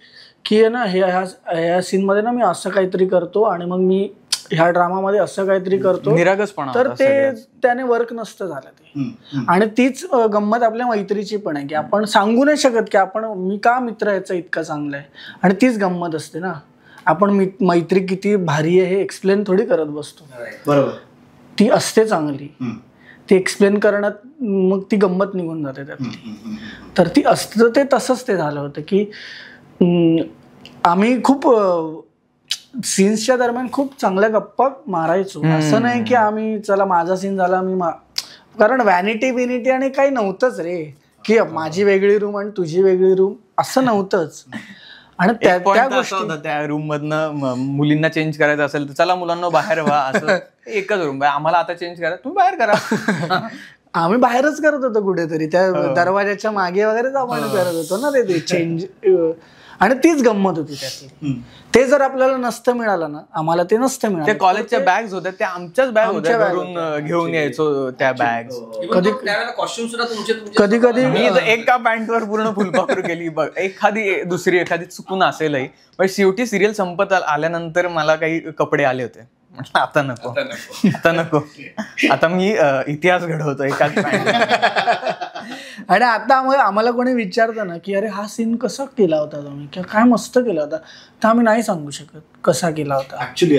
ना ह्या सीन मध्ये ना मी असं काहीतरी करतो आणि मग मी ह्या ड्रामामध्ये असं काहीतरी करतो निरागसपणा तर होता ते सगळ्याच. त्याने वर्क नसतं झालं ते. आणि तीच गंमत आपल्या मैत्रीची पण आहे की आपण सांगू नाही शकत की आपण मी का मित्र याचा इतका चांगला आहे. आणि तीच गंमत असते ना, आपण मैत्री किती भारी आहे हे एक्सप्लेन थोडी करत बसतो. बरोबर, ती असते चांगली, ती एक्सप्लेन करण्यात मग ती गंमत निघून जाते त्यात. तर ती असतं ते तसंच ते झालं होतं की आम्ही खूप सीन्सच्या दरम्यान खूप चांगल्या गप्पा मारायचो. असं नाही की आम्ही चला माझा सीन झाला कारण व्हॅनिटी बिनिटी आणि काही नव्हतंच रे की माझी वेगळी रूम आणि तुझी वेगळी रूम असं नव्हतंच. आणि त्या गोष्टी त्या रूम मधनं मुलींना चेंज करायचं असेल तर चला मुलांना बाहेर व्हा, असं एकच रूम आहे आम्हाला आता चेंज करा, तुम्ही बाहेर करा. आम्ही बाहेरच करत होतो कुठेतरी त्या दरवाजाच्या मागे वगैरेच आपण करत होतो ना ते चेंज. आणि तीच गंमत होती त्यातली. ते जर आपल्याला नसतं मिळालं ना, आम्हाला ते नसतं मिळालं. त्या कॉलेजच्या बॅग्स होत्या त्या आमच्याच बॅग होत्या, घरून घेऊन यायचो त्या बॅग. कधी कधी मी एका पॅन्टवर पूर्ण फुलपाखरू केली बघ, एखादी चुकून असेलही. पण शेवटी सिरियल संपत आल्यानंतर मला काही कपडे आले होते, आता नको आता मी इतिहास घडवतो एकाच पॅन्ट. आणि आता आम्हाला कोणी विचारतं ना की अरे हा सीन कसा केला होता तुम्ही किंवा काय मस्त केला होता, तर आम्ही नाही सांगू शकत कसा केला होता. ऍक्च्युली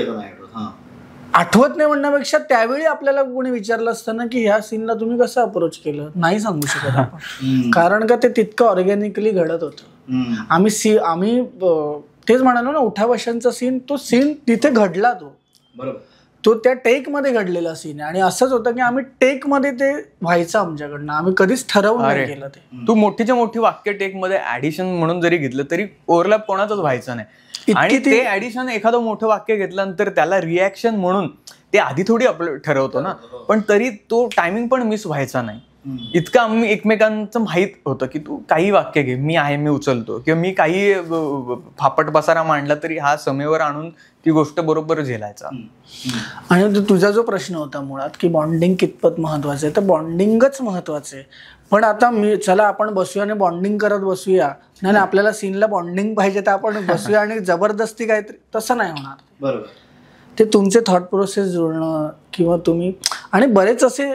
आठवत नाही म्हणण्यापेक्षा त्यावेळी आपल्याला कोणी विचारलं असतं ना की ह्या सीनला तुम्ही कसं अप्रोच केलं, नाही सांगू शकत आपण. कारण का ते तितकं ऑर्गॅनिकली घडत होतं. आम्ही तेच म्हणालो ना, उठाबशांचा सीन, तो सीन तिथे घडला, तो त्या टेक मध्ये घडलेला सीन आहे. आणि असंच होतं की आम्ही टेक मध्ये ते व्हायचं आमच्याकडनं, आम्ही कधीच ठरवून नाही केलं ते. तू मोठीच्या मोठी वाक्य टेक मध्ये ऍडिशन म्हणून जरी घेतलं तरी ओव्हरलॅप कोणाचंच व्हायचं नाही. आणि ते ऍडिशन एखादं मोठं वाक्य घेतल्यानंतर त्याला रिॲक्शन म्हणून ते आधी थोडी आपलं ठरवतो ना, पण तरी तो टायमिंग पण मिस व्हायचा नाही. इतकं आम्ही एकमेकांचं माहित होतं की तू काही वाक्य घे, मी आहे, मी उचलतो, किंवा मी काही फापट पसारा मांडला तरी हा समेवर आणून ती गोष्ट बरोबर झेलायचा. आणि तुझा जो प्रश्न होता मुळात की बॉन्डिंग कितपत महत्वाचं आहे, तर बॉन्डिंगच महत्वाचं आहे. पण आता चला आपण बसूया आणि बॉन्डिंग करत बसूया, नाही आपल्याला सीनला बॉन्डिंग पाहिजे तर आपण बसूया आणि जबरदस्ती काहीतरी, तसं नाही होणार. बरोबर, ते तुमचे थॉट प्रोसेस जुळणं किंवा तुम्ही. आणि बरेच असे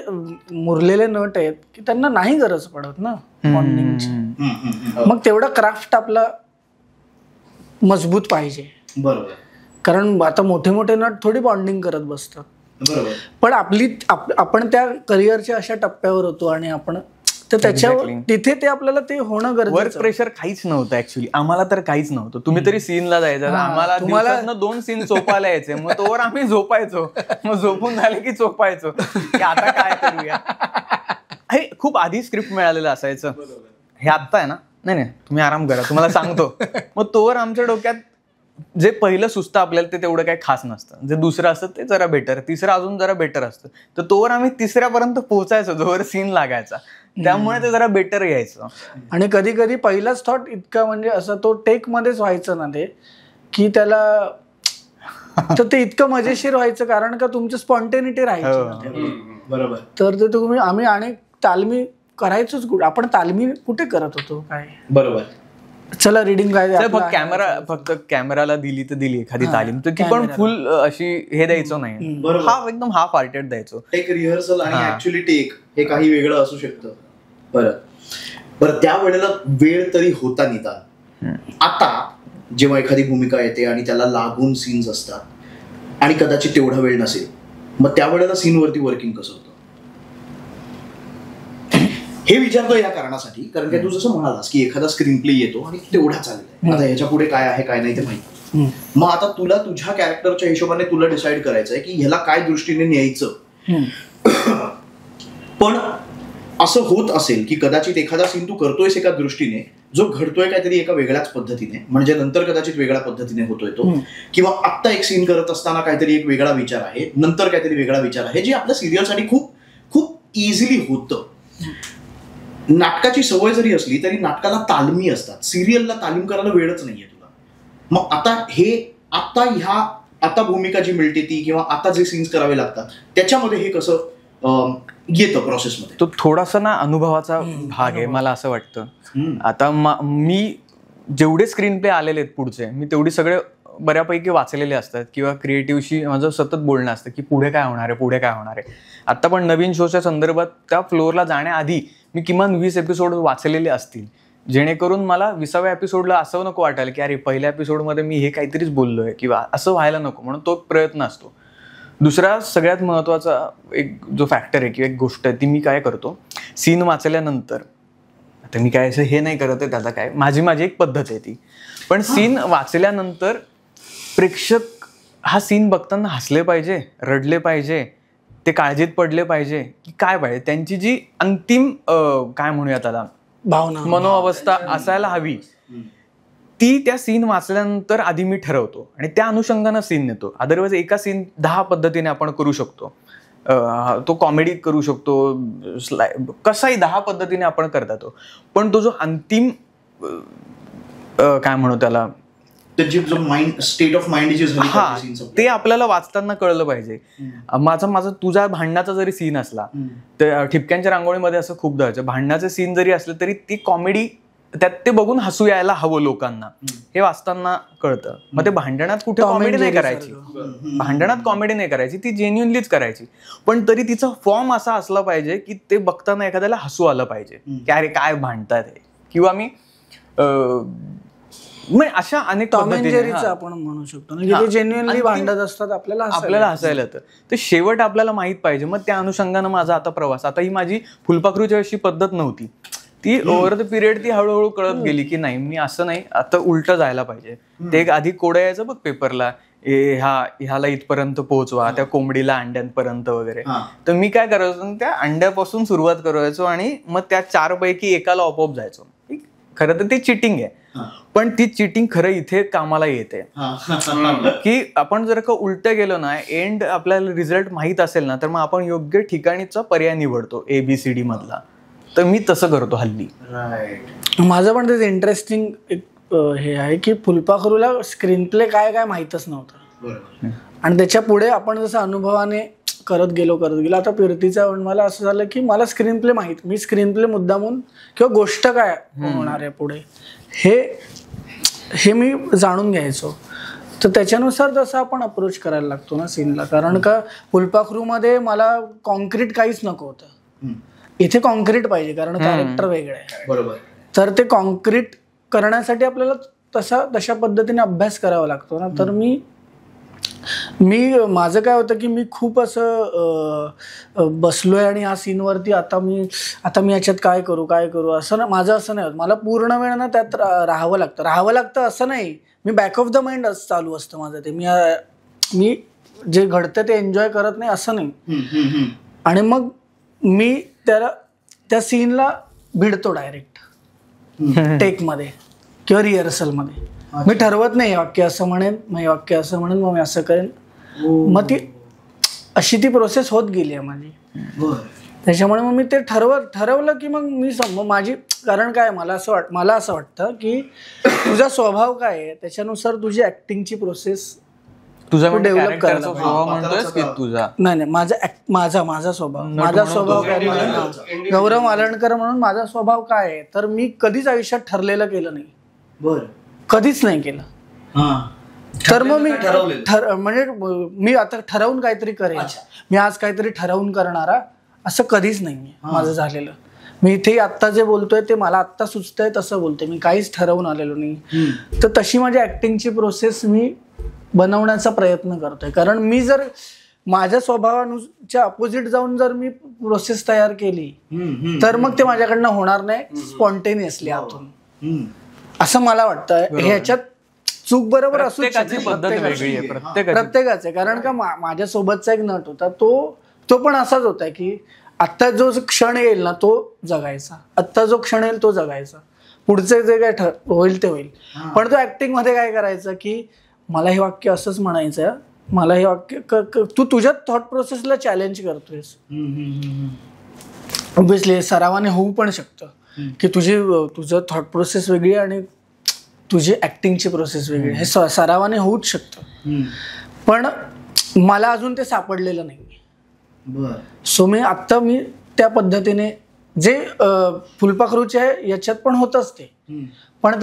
मुरलेले नट आहेत की त्यांना नाही गरज पडत ना बॉन्डिंगची, मग तेवढा क्राफ्ट आपला मजबूत पाहिजे. बरोबर, कारण आता मोठे मोठे नट थोडी बॉन्डिंग करत बसतात. बरोबर, पण आपण त्या करिअरच्या अशा टप्प्यावर होतो आणि आपण तर त्याच्यावर तिथे ते आपल्याला ते होणं गरजेचं. वर्क प्रेशर काहीच नव्हतं ऍक्च्युली, आम्हाला तर काहीच नव्हतं. तुम्ही तरी सीनला जायचं, आम्हाला तुम्हाला 2 सीन चोपायला यायचे, मग तोवर आम्ही झोपायचो, मग झोपून झाले की चोपायचो की आता काय करूया. हे खूप आधी स्क्रिप्ट मिळालेलं असायचं, हे आत्ता आहे ना, नाही तुम्ही आराम करा, तुम्हाला सांगतो. मग तोवर आमच्या डोक्यात जे पहिलं सुचतं आपल्याला ते तेवढं काही खास नसतं, जे दुसरं असतं ते जरा बेटर, तिसरं अजून जरा बेटर असतं. तर तोवर आम्ही तिसऱ्यापर्यंत पोहोचायचो जोवर सीन लागायचा, त्यामुळे ते जरा बेटर यायचं. आणि कधी कधी पहिलाच थॉट इतका म्हणजे असं तो टेक मध्येच व्हायचं ना ते की त्याला तर ते इतकं मजेशीर व्हायचं, कारण का तुमची स्पॉन्टेनिटी राहायची. बरोबर, तर ते तुम्ही आम्ही आणि तालमी करायचोच कुठे, आपण तालमी कुठे करत होतो काय. बरोबर, चला रिडिंग काय फक्त कॅमेराला दिली तर दिली एखादी तालीम, तर ती पण फुल अशी हे द्यायचो नाही, एकदम हाफ हार्टेड द्यायचो. टेक रिहर्सल आणि ऍक्च्युअली टेक हे काही वेगळं असू शकतं. बरं, त्या वेळेला वेळ तरी होता निदान. आता जेव्हा एखादी भूमिका येते आणि त्याला लागून सीन्स असतात आणि कदाचित तेवढा वेळ नसेल, मग त्यावेळेला सीनवरती वर्किंग कसं होतं हे विचारतो या कारणासाठी, कारण की तू जसं म्हणालास की एखादा स्क्रीन प्ले येतो आणि तेवढा चाललाय, आता ह्याच्या पुढे काय आहे काय नाही ते माहिती. मग आता तुला तुझ्या कॅरेक्टरच्या हिशोबाने तुला डिसाईड करायचंय की ह्याला काय दृष्टीने न्यायचं. पण असं होत असेल की कदाचित एखादा सीन तू करतोयस एका दृष्टीने, जो घडतोय काहीतरी एका वेगळ्याच पद्धतीने, म्हणजे नंतर कदाचित वेगळ्या पद्धतीने होतोय तो, किंवा आत्ता एक सीन करत असताना काहीतरी एक वेगळा विचार आहे, नंतर काहीतरी वेगळा विचार आहे, जे आपल्या सिरियलसाठी खूप खूप इझिली होतं. नाटकाची सवय जरी असली तरी नाटकाला तालमी असतात, सिरियलला तालीम करायला वेळच नाहीये तुला. मग आता भूमिका जी मिळते ती किंवा आता जे सीन्स करावे लागतात त्याच्यामध्ये हे कसं येतं प्रोसेसमध्ये? तो थोडासा ना अनुभवाचा भाग आहे मला असं वाटतं. आता मी जेवढे स्क्रीन प्ले आलेले आहेत पुढचे, मी तेवढे सगळे बऱ्यापैकी वाचलेले असतात किंवा क्रिएटिव्हशी माझं सतत बोलणं असतं की पुढे काय होणार आहे, पुढे काय होणार आहे. आता पण नवीन शोच्या संदर्भात त्या फ्लोअरला जाण्याआधी मी किमान 20 एपिसोड वाचलेले असतील, जेणेकरून मला 20व्या एपिसोडला असं नको वाटायला की अरे पहिल्या एपिसोडमध्ये मी हे काहीतरीच बोललोय किंवा असं व्हायला नको, म्हणून तो प्रयत्न असतो. दुसरा सगळ्यात महत्त्वाचा एक जो फॅक्टर आहे किंवा एक गोष्ट आहे ती मी काय करतो, सीन वाचल्यानंतर, आता मी काय असं हे नाही करत आहे त्याचा काय, माझी एक पद्धत आहे ती, पण सीन वाचल्यानंतर प्रेक्षक हा सीन बघताना हसले पाहिजे, रडले पाहिजे, ते काळजीत पडले पाहिजे की काय पाहिजे, त्यांची जी अंतिम काय म्हणूया त्याला भावना मनोअवस्था असायला हवी ती त्या सीन वाचल्यानंतर आधी मी ठरवतो आणि त्या अनुषंगानं सीन नेतो. अदरवाईज एका सीन 10 पद्धतीने आपण करू शकतो. तो कॉमेडी करू शकतो, कसाही 10 पद्धतीने आपण करता तो, पण तो जो अंतिम काय म्हणू त्याला त्याची जो माइंड स्टेट ऑफ माइंड जी झाली हा ते आपल्याला वाचताना कळलं पाहिजे. माझा तुझा भांडणाचा जरी सीन असला तर ठिपक्यांच्या रांगोळीमध्ये असं खूप जायचं, भांडणाचे सीन जरी असले तरी ती कॉमेडी त्यात ते बघून हसू यायला हवं लोकांना, हे वाचताना कळतं. मग ते भांडणात कुठे कॉमेडी नाही करायची, भांडणात कॉमेडी नाही करायची, ती जेन्युअनलीच करायची, पण तरी तिचा फॉर्म असा असला पाहिजे की ते बघताना एखाद्याला हसू आलं पाहिजे की अरे काय भांडतात हे, किंवा मी अशा अनेक पद्धतीने आपण म्हणू शकतो ना, ते जेन्युअनली भांडत असतात, आपल्याला हसायला येतं. तर शेवट आपल्याला माहित पाहिजे. मग त्या अनुषंगानं माझा आता प्रवास, आता ही माझी फुलपाखरूच्या अशी पद्धत नव्हती, ती ओव्हर द पिरियड ती हळूहळू कळत गेली की नाही मी असं नाही, आता उलट जायला पाहिजे. ते एक आधी कोडं यायचं बघ पेपरला, ह्याला इथपर्यंत पोहोचवा, त्या कोंबडीला अंड्यांपर्यंत वगैरे, तर मी काय करायचो, त्या अंड्यापासून सुरुवात करायचो आणि मग त्या 4 पैकी एकाला ऑपऑप जायचो. खरं तर ते चिटिंग आहे, पण ती चिटिंग खरं इथे कामाला येते की आपण जर का उलट गेलो ना, एंड आपल्याला रिझल्ट माहित असेल ना, तर मग आपण योग्य ठिकाणीचा पर्याय निवडतो ABCD मधला. तर मी तसं करतो हल्ली. माझं पण ते इंटरेस्टिंग हे आहे की फुलपाखरूला स्क्रीन प्ले काय काय माहीतच नव्हतं, आणि त्याच्या पुढे आपण जसं अनुभवाने करत गेलो. आता फिरतीचा मला असं झालं की मला स्क्रीन प्ले माहीत, मी स्क्रीन प्ले मुद्दामून किंवा गोष्ट काय होणार आहे पुढे हे मी जाणून घ्यायचो. तर त्याच्यानुसार तसं आपण अप्रोच करायला लागतो ना सीनला, कारण का फुलपाखरूमध्ये मला कॉन्क्रीट काहीच नको होतं, इथे कॉन्क्रीट पाहिजे कारण कॅरेक्टर वेगळं आहे. बरोबर. तर ते कॉन्क्रीट करण्यासाठी आपल्याला तशा पद्धतीने अभ्यास करावा लागतो ना. तर मी माझं काय होतं की मी खूप असं बसलोय आणि ह्या सीनवरती आता मी याच्यात काय करू असं ना, माझं असं नाही होत. मला पूर्ण वेळ ना त्यात राहावं लागतं असं नाही, मी बॅक ऑफ द माइंड चालू असतं माझं ते, मी जे घडतं ते एन्जॉय करत नाही असं नाही. आणि मग मी त्या सीनला भिडतो डायरेक्ट टेकमध्ये किंवा रिहर्सलमध्ये. मी ठरवत नाही हे वाक्य असं म्हणेन, मग हे वाक्य असं म्हणेन, मग मी असं करेन. मग ती अशी ती प्रोसेस होत गेली आहे माझी. त्याच्यामुळे मग मी ते ठरवलं की मग मी माझी, कारण काय मला असं वाटतं की तुझा स्वभाव काय आहे त्याच्यानुसार तुझी ऍक्टिंगची प्रोसेस डेव्हलप करायला नाही. माझा स्वभाव काय, गौरव मालणकर म्हणून माझा स्वभाव काय आहे, तर मी कधीच आयुष्यात ठरलेलं केलं नाही, कधीच नाही केलं. तर मग मी म्हणजे मी आता ठरवून काहीतरी करेन, मी आज काहीतरी ठरवून करणारा असं कधीच नाही माझं झालेलं. मी इथे आत्ता जे बोलतोय ते मला आत्ता सुचतंय तसं बोलतोय, मी काहीच ठरवून आलेलो नाही. तर तशी माझी ऍक्टिंगची प्रोसेस मी बनवण्याचा प्रयत्न करतोय, कारण मी जर माझ्या स्वभावाच्या अपोजिट जाऊन जर मी प्रोसेस तयार केली तर मग ते माझ्याकडनं होणार नाही स्पॉन्टेनियसली आतून, असं मला वाटतं. ह्याच्यात चूक बरोबर असू प्रत्येकाचे, कारण का माझ्या सोबतचा एक नट होता, तो पण असाच होता की आत्ता जो क्षण येईल ना तो जगायचा, आत्ता जो क्षण येईल तो जगायचा, पुढचे जे काय होईल ते होईल. पण तो ऍक्टिंग मध्ये काय करायचं की मला हे वाक्य असंच म्हणायचं, मला हे वाक्य तू तुझ्या थॉट प्रोसेसला चॅलेंज करतोयस. ऑब्व्हियसली सरावाने होऊ पण शकतं की तुझं थॉट प्रोसेस वेगळी आणि तुझी ऍक्टिंगची प्रोसेस वेगळी, हे सरावाने होऊच शकतं. पण मला अजून ते सापडलेलं नाही. सो मी त्या पद्धतीने जे फुलपाखरूच्या याच्यात पण होतच ते, पण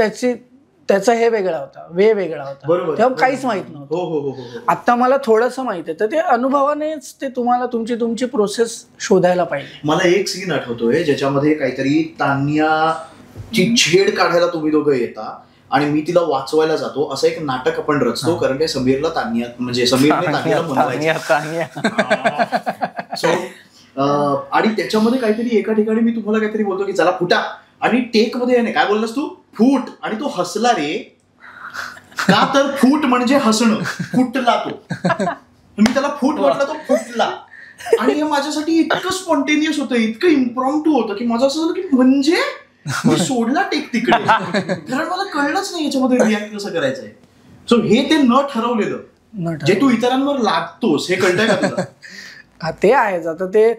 त्याचा हे वेगळा होता, वेगळा होता, तेव्हा काहीच माहित नव्हतं. आता मला थोडंसं माहित आहे, तर ते अनुभवानेच ते तुम्हाला तुमची प्रोसेस शोधायला पाहिजे. मला एक सीन आठवतोय ज्याच्यामध्ये काहीतरी तान्याची छेड काढायला तुम्ही दोघं येता आणि मी तिला वाचवायला जातो, असं एक नाटक आपण रचतो, कारण काय समीरला तान्या म्हणजे समीरने तान्याला बनवायचं. आणि त्याच्यामध्ये काहीतरी एका ठिकाणी मी तुम्हाला काहीतरी बोलतो की चला फुटा, आणि टेक मध्ये काय बोललास तू, फूट, आणि तो हसला रे, का तर फूट म्हणजे हसणं, फुटला तो, मी त्याला फूट म्हटलं, तो फुटला. आणि हे माझ्यासाठी इतकं स्पॉन्टेनियस होतं, इतकं इम्प्रॉम्प्टू होतं की माझं असं झालं की म्हणजे मी सोडला टेक तिकडे, कारण मला कळलंच नाही याच्यामध्ये रिॲक्ट कसं करायचंय. सो हे ते न ठरवलेलं जे तू इतरांवर लागतोस, हे कळतंय का तुला? ते आहेच. आता ते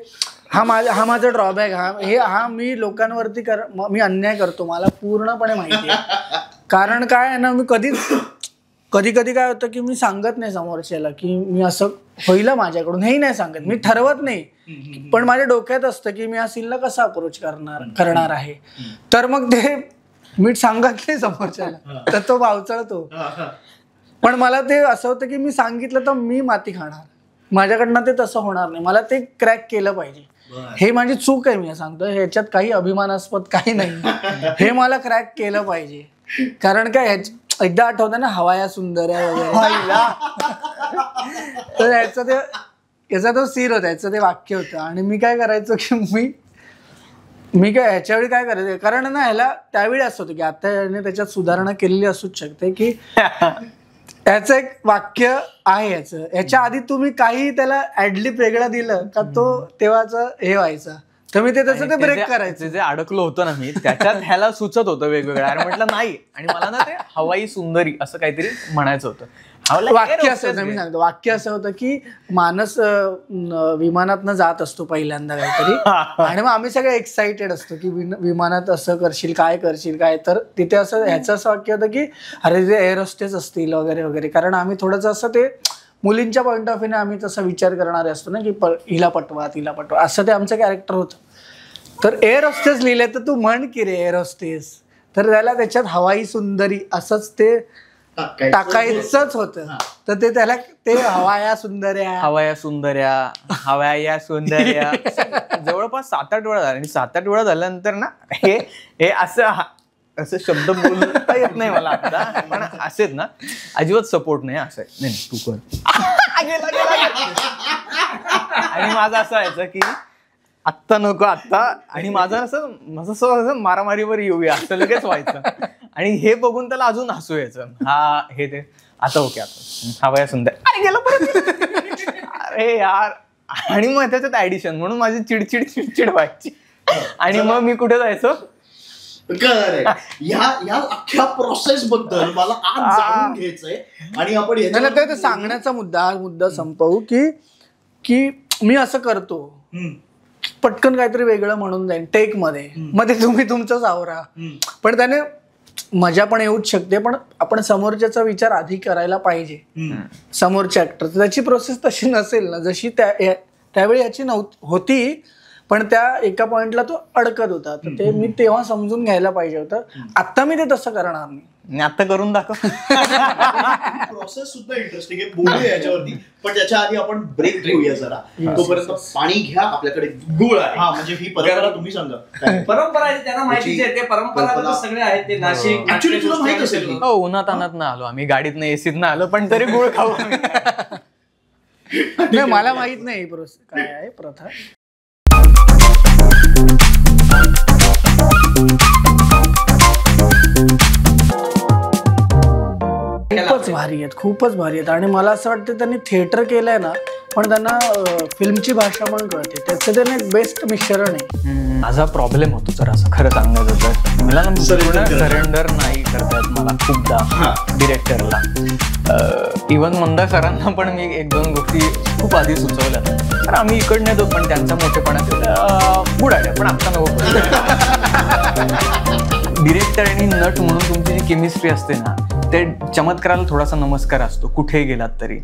हा माझा ड्रॉबॅक, हा मी लोकांवरती मी अन्याय करतो, मला पूर्णपणे माहिती आहे. कारण काय आहे ना, मी कधी काय होतं की मी सांगत नाही समोरच्याला की मी असं होईल माझ्याकडून, हेही नाही सांगत, मी ठरवत नाही, पण माझ्या डोक्यात असतं की मी या सीनला कसा अप्रोच करणार आहे. तर मग ते मी सांगत नाही समोरच्याला, तर तो भावचळतो. पण मला ते असं होतं की मी सांगितलं तर मी माती खाणार, माझ्याकडनं ते तसं होणार नाही, मला ते क्रॅक केलं पाहिजे. हे माझी चूक आहे, मी सांगतो, ह्याच्यात काही अभिमानास्पद काही नाही, हे मला क्रॅक केलं पाहिजे. कारण काय एकदा आठवतं ना, हवाया सुंदर्या वगैरे, तर याचा तो सीन होता, याचं ते वाक्य होतं. आणि मी काय करायचो की मी काय ह्याच्यावेळी काय करायचं, कारण ना ह्याला त्यावेळी असं होतं की आता याने त्याच्यात सुधारणा केलेली असूच शकते की याचं एक वाक्य आहे, याच्या आधी तुम्ही काही त्याला ऍडलिप वेगळं दिलं का तो तेव्हाच हे व्हायचं, तर मी ते त्याचं ते ब्रेक करायचं. जे अडकलो होतं ना मी त्याच्यात, ह्याला सुचत होतं वेगवेगळं, अरे म्हटलं नाही, आणि मला ना ते हवाई सुंदरी असं काहीतरी म्हणायचं होतं. वाक्य असं होतं, मी सांगतो, वाक्य असं होतं की मानस विमानातनं जात असतो पहिल्यांदा काहीतरी, आणि मग आम्ही सगळे एक्साइटेड असतो की विमानात असं करशील काय, तर तिथे असं ह्याचं असं वाक्य होतं की अरे जे एअर होस्टेस असतील वगैरे वगैरे, कारण आम्ही थोडंसं असं ते मुलींच्या पॉईंट ऑफ व्ह्यूने आम्ही तसा विचार करणारे असतो ना की हिला पटवा तिला पटवा, असं ते आमचं कॅरेक्टर होतं. तर एअर होस्टेस लिहिले, तर तू म्हण की रे एअर होस्टेस, तर त्याला त्याच्यात हवाई सुंदरी असंच ते टाकायचंच होतं. तर ते त्याला ते हवाया सुंदर्या जवळपास 7-8 वेळा झाला, आणि 7-8 वेळा झाल्यानंतर ना हे असं शब्द बोलता येत नाही मला आता, पण असेच ना अजिबात सपोर्ट नाही, असं नाही तू कर. आणि माझं असं व्हायचं की आत्ता नको आत्ता, आणि माझं मारामारीवर येऊया असं लगेच व्हायचं. आणि हे बघून त्याला अजून हसू यायचं, हे ते आता ओके, आता हवाया सुंदर, अरे गेलं परत, अरे यार. आणि मग त्याच्यात ऍडिशन म्हणून माझी चिडचिड व्हायची, आणि मग मी कुठे जायचो, या अख्ख्या प्रोसेस बद्दल मला आज जाणून घ्यायचंय, आणि आपण सांगण्याचा मुद्दा संपवू की मी असं करतो, पटकन काहीतरी वेगळं म्हणून जाईल टेक मध्ये तुम्ही तुमचंच आवरा, पण त्याने मजा पण येऊच शकते, पण आपण समोरच्याचा विचार आधी करायला पाहिजे. समोरच्या ऍक्टर त्याची प्रोसेस तशी नसेल ना जशी त्यावेळी याची होती, पण त्या एका पॉइंटला तो अडकत होता, तर ते मी तेव्हा समजून घ्यायला पाहिजे होतं. आता मी ते तसं करणार नाही, आता करून दाखव. प्रोसेस सुद्धा इंटरेस्टिंग आहे, बोलूया याच्यावरती, पण त्याच्या आधी आपण ब्रेक घेऊया जरा. तोपर्यंत पाणी घ्या, आपल्याकडे गुळ आहे. हा म्हणजे ही परंपरा तुम्ही सांगा. परंपरा आहे त्यांना माहितीच आहे, ते परंपरा सगळे आहेत ते नाशिक. ऍक्च्युली तुला माहित असेल, हो उन्हात आणत ना आलो आम्ही, गाडीत नाही एसीत ना आलो, पण तरी गुळ खाऊ. नाही मला माहित नाही काय आहे प्रथा. खूपच भारी आहेत आणि मला असं वाटतं त्यांनी थिएटर केलंय ना, पण त्यांना फिल्मची भाषा पण कळते, त्याचं त्यांना एक बेस्ट मिश्रण आहे. माझा प्रॉब्लेम होतो जर असं खरं सांगायचं तर, मला ना सरेंडर नाही करता येत मला खूपदा डिरेक्टरला. इव्हन मंदा सरांना पण मी 1-2 गोष्टी खूप आधी सुचवल्या, तर आम्ही इकडनं येतो, पण त्यांचा मोठेपणा गुड आयडिया, पण आता नको. डिरेक्टर आणि नट म्हणून तुमची जी केमिस्ट्री असते ना, ते चमत्काराला थोडासा नमस्कार असतो कुठेही गेलात तरी.